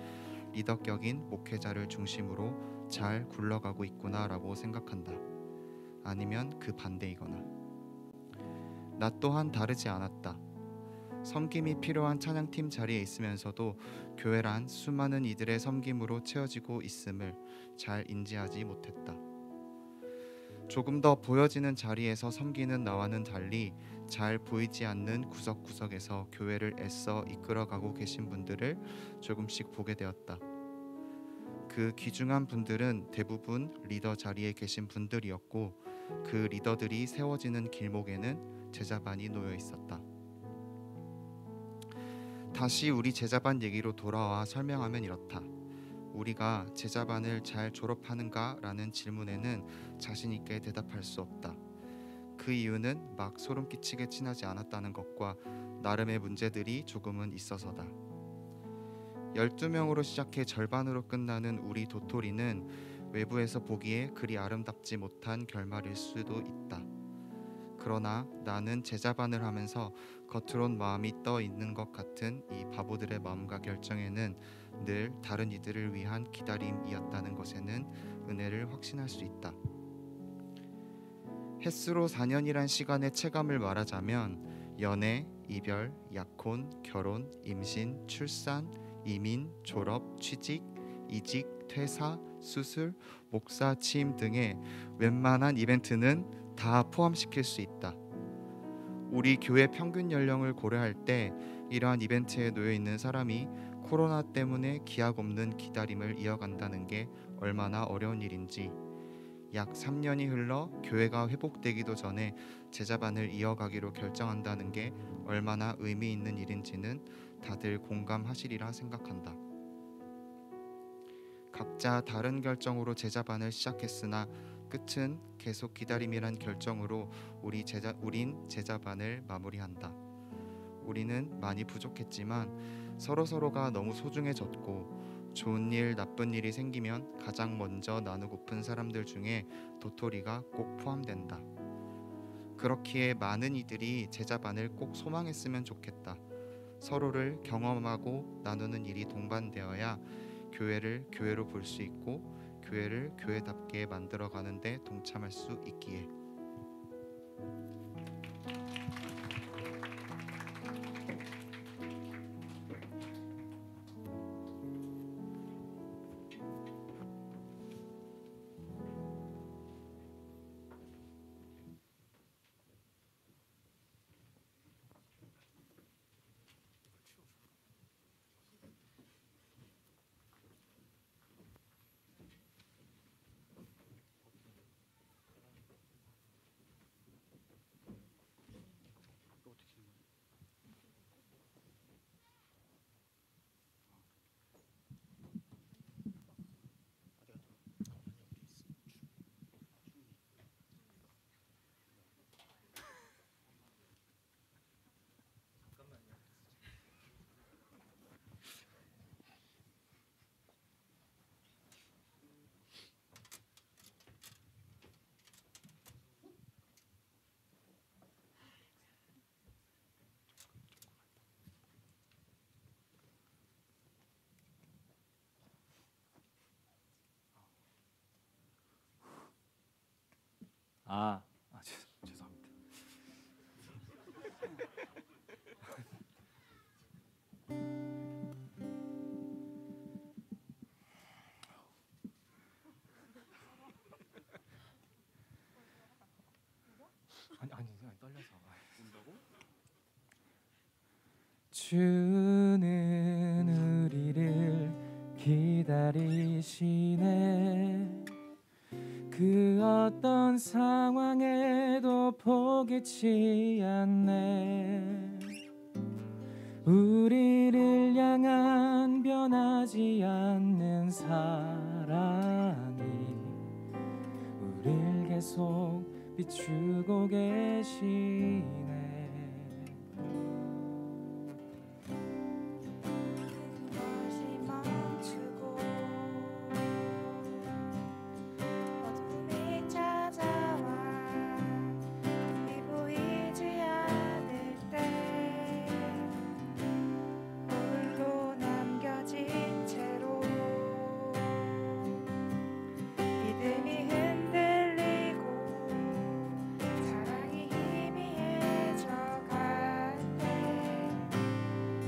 리더격인 목회자를 중심으로 잘 굴러가고 있구나라고 생각한다. 아니면 그 반대이거나. 나 또한 다르지 않았다. 섬김이 필요한 찬양팀 자리에 있으면서도 교회란 수많은 이들의 섬김으로 채워지고 있음을 잘 인지하지 못했다. 조금 더 보여지는 자리에서 섬기는 나와는 달리 잘 보이지 않는 구석구석에서 교회를 애써 이끌어가고 계신 분들을 조금씩 보게 되었다. 그 귀중한 분들은 대부분 리더 자리에 계신 분들이었고 그 리더들이 세워지는 길목에는 제자반이 놓여 있었다. 다시 우리 제자반 얘기로 돌아와 설명하면 이렇다. 우리가 제자반을 잘 졸업하는가? 라는 질문에는 자신 있게 대답할 수 없다. 그 이유는 막 소름 끼치게 친하지 않았다는 것과 나름의 문제들이 조금은 있어서다. 12명으로 시작해 절반으로 끝나는 우리 도토리는 외부에서 보기에 그리 아름답지 못한 결말일 수도 있다. 그러나 나는 제자반을 하면서 겉으론 마음이 떠 있는 것 같은 이 바보들의 마음과 결정에는 늘 다른 이들을 위한 기다림이었다는 것에는 은혜를 확신할 수 있다. 햇수로 4년이란 시간의 체감을 말하자면 연애, 이별, 약혼, 결혼, 임신, 출산, 이민, 졸업, 취직, 이직, 퇴사, 수술, 목사 취임 등의 웬만한 이벤트는 다 포함시킬 수 있다. 우리 교회 평균 연령을 고려할 때 이러한 이벤트에 놓여 있는 사람이 코로나 때문에 기약 없는 기다림을 이어간다는 게 얼마나 어려운 일인지, 약 3년이 흘러 교회가 회복되기도 전에 제자반을 이어가기로 결정한다는 게 얼마나 의미 있는 일인지는 다들 공감하시리라 생각한다. 각자 다른 결정으로 제자반을 시작했으나 끝은 계속 기다림이란 결정으로 우린 제자반을 마무리한다. 우리는 많이 부족했지만 서로가 너무 소중해졌고 좋은 일, 나쁜 일이 생기면 가장 먼저 나누고픈 사람들 중에 도토리가 꼭 포함된다. 그렇기에 많은 이들이 제자반을 꼭 소망했으면 좋겠다. 서로를 경험하고 나누는 일이 동반되어야 교회를 교회로 볼 수 있고 교회를 교회답게 만들어가는 데 동참할 수 있기에. 죄송합니다. 아니 떨려서. 온다고? 주는 우리를 기다리시네. 그 어떤 상황에도 포기치 않네. 우리를 향한 변하지 않는 사랑이 우릴 계속 비추고 계시네. 것이 멈추고 어둠이 찾아와 빛이 보이지 않을 때 홀로 남겨진 채로 믿음이 흔들리고 사랑이 희미해져갈 때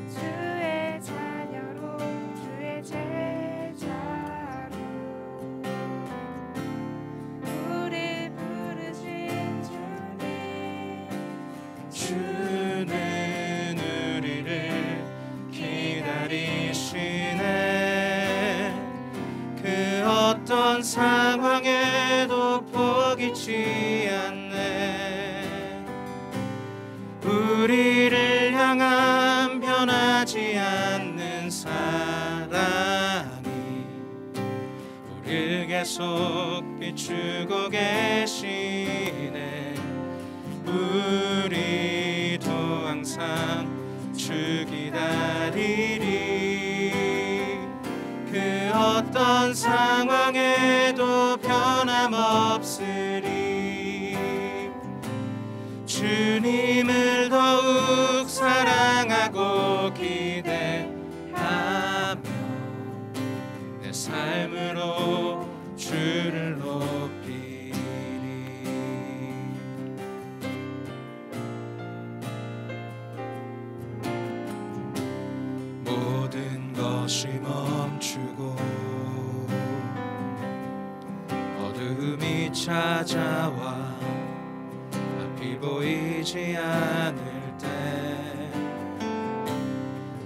주의 자녀로 주의 제자로 우리 부르신 주님 주는 우리를 기다리시네. 그 어떤 상황에도 포기치 않네. 우리를 향한 변하지 않는 사랑이 우릴 계속 비추고 계시네. 우리도 항상 주 기다리리. 그 어떤 상황에도 변함없으리. 주님을 더욱 사랑하고 기대하며 내 삶으로 주를 높이리. 모든 것이 멈추고 어둠이 찾아와 앞이 보이지 않을 때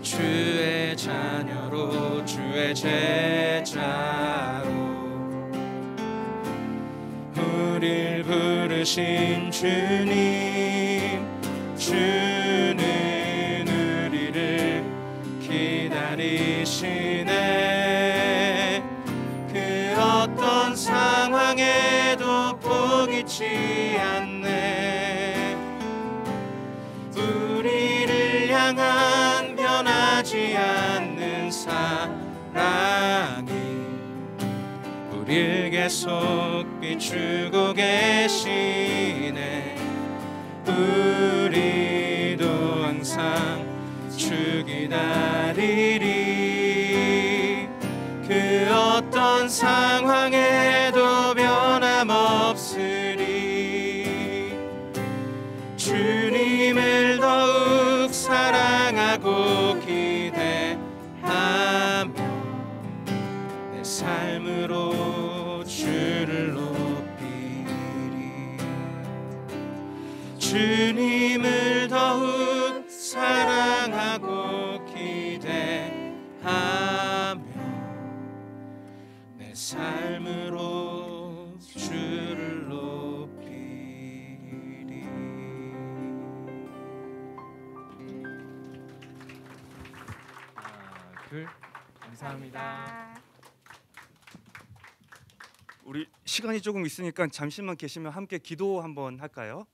주의 자녀로 주의 제자로 우릴 부르신 주님. 주는 우리를 기다리시네. 그 어떤 상황에도 포기치 않네. 우리를 향한 변하지 않는 사랑이 우릴 계속 비추고 계시네. 우리도 항상 주 기다리리. 그 어떤 상황에도 변함없으리. 주님을 더욱 사랑하고 기대하며 내 삶으로 주를 높이리. 주님을 더욱 사랑하고 기대하며 내 삶으로 주를 높이리. 하나, 둘, 감사합니다. 우리 시간이 조금 있으니까 잠시만 계시면 함께 기도 한번 할까요?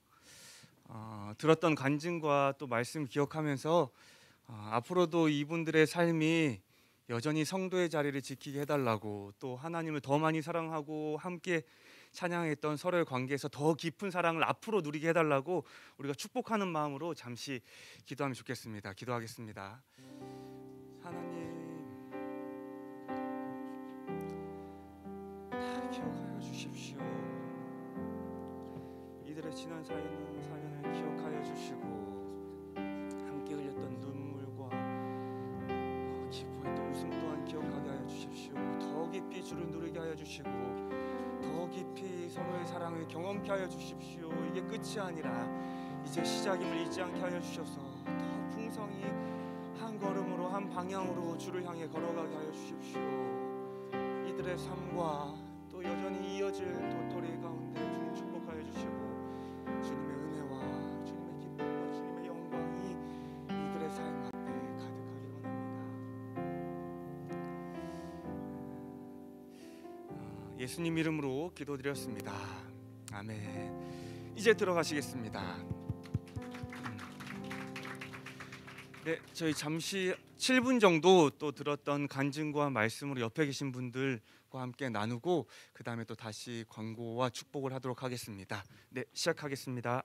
들었던 간증과 또 말씀 기억하면서 앞으로도 이분들의 삶이 여전히 성도의 자리를 지키게 해달라고, 또 하나님을 더 많이 사랑하고 함께 찬양했던 서로의 관계에서 더 깊은 사랑을 앞으로 누리게 해달라고 우리가 축복하는 마음으로 잠시 기도하면 좋겠습니다. 기도하겠습니다. 하나님, 다 기억하여 주십시오. 이들의 지난 사연을 기억하여 주시고 함께 흘렸던 눈물과 기뻐했던 웃음 또한 기억하게 하여 주십시오. 더 깊이 주를 누리게 하여 주시고 더 깊이 서로의 사랑을 경험케 하여 주십시오. 이게 끝이 아니라 이제 시작임을 잊지 않게 하여 주셔서 더 풍성히 한 걸음으로 한 방향으로 주를 향해 걸어가게 하여 주십시오. 이들의 삶과 또 여전히 이어질 도토리 가운데 주님 축복하여 주시고 주님의 은혜와 주님의 기쁨과 주님의 영광이 이들의 삶 앞에 가득하길 원합니다. 예수님 이름으로 기도드렸습니다. 아멘. 이제 들어가시겠습니다. 네, 저희 잠시 7분 정도 또 들었던 간증과 말씀으로 옆에 계신 분들과 함께 나누고 그 다음에 또 다시 광고와 축복을 하도록 하겠습니다. 네, 시작하겠습니다.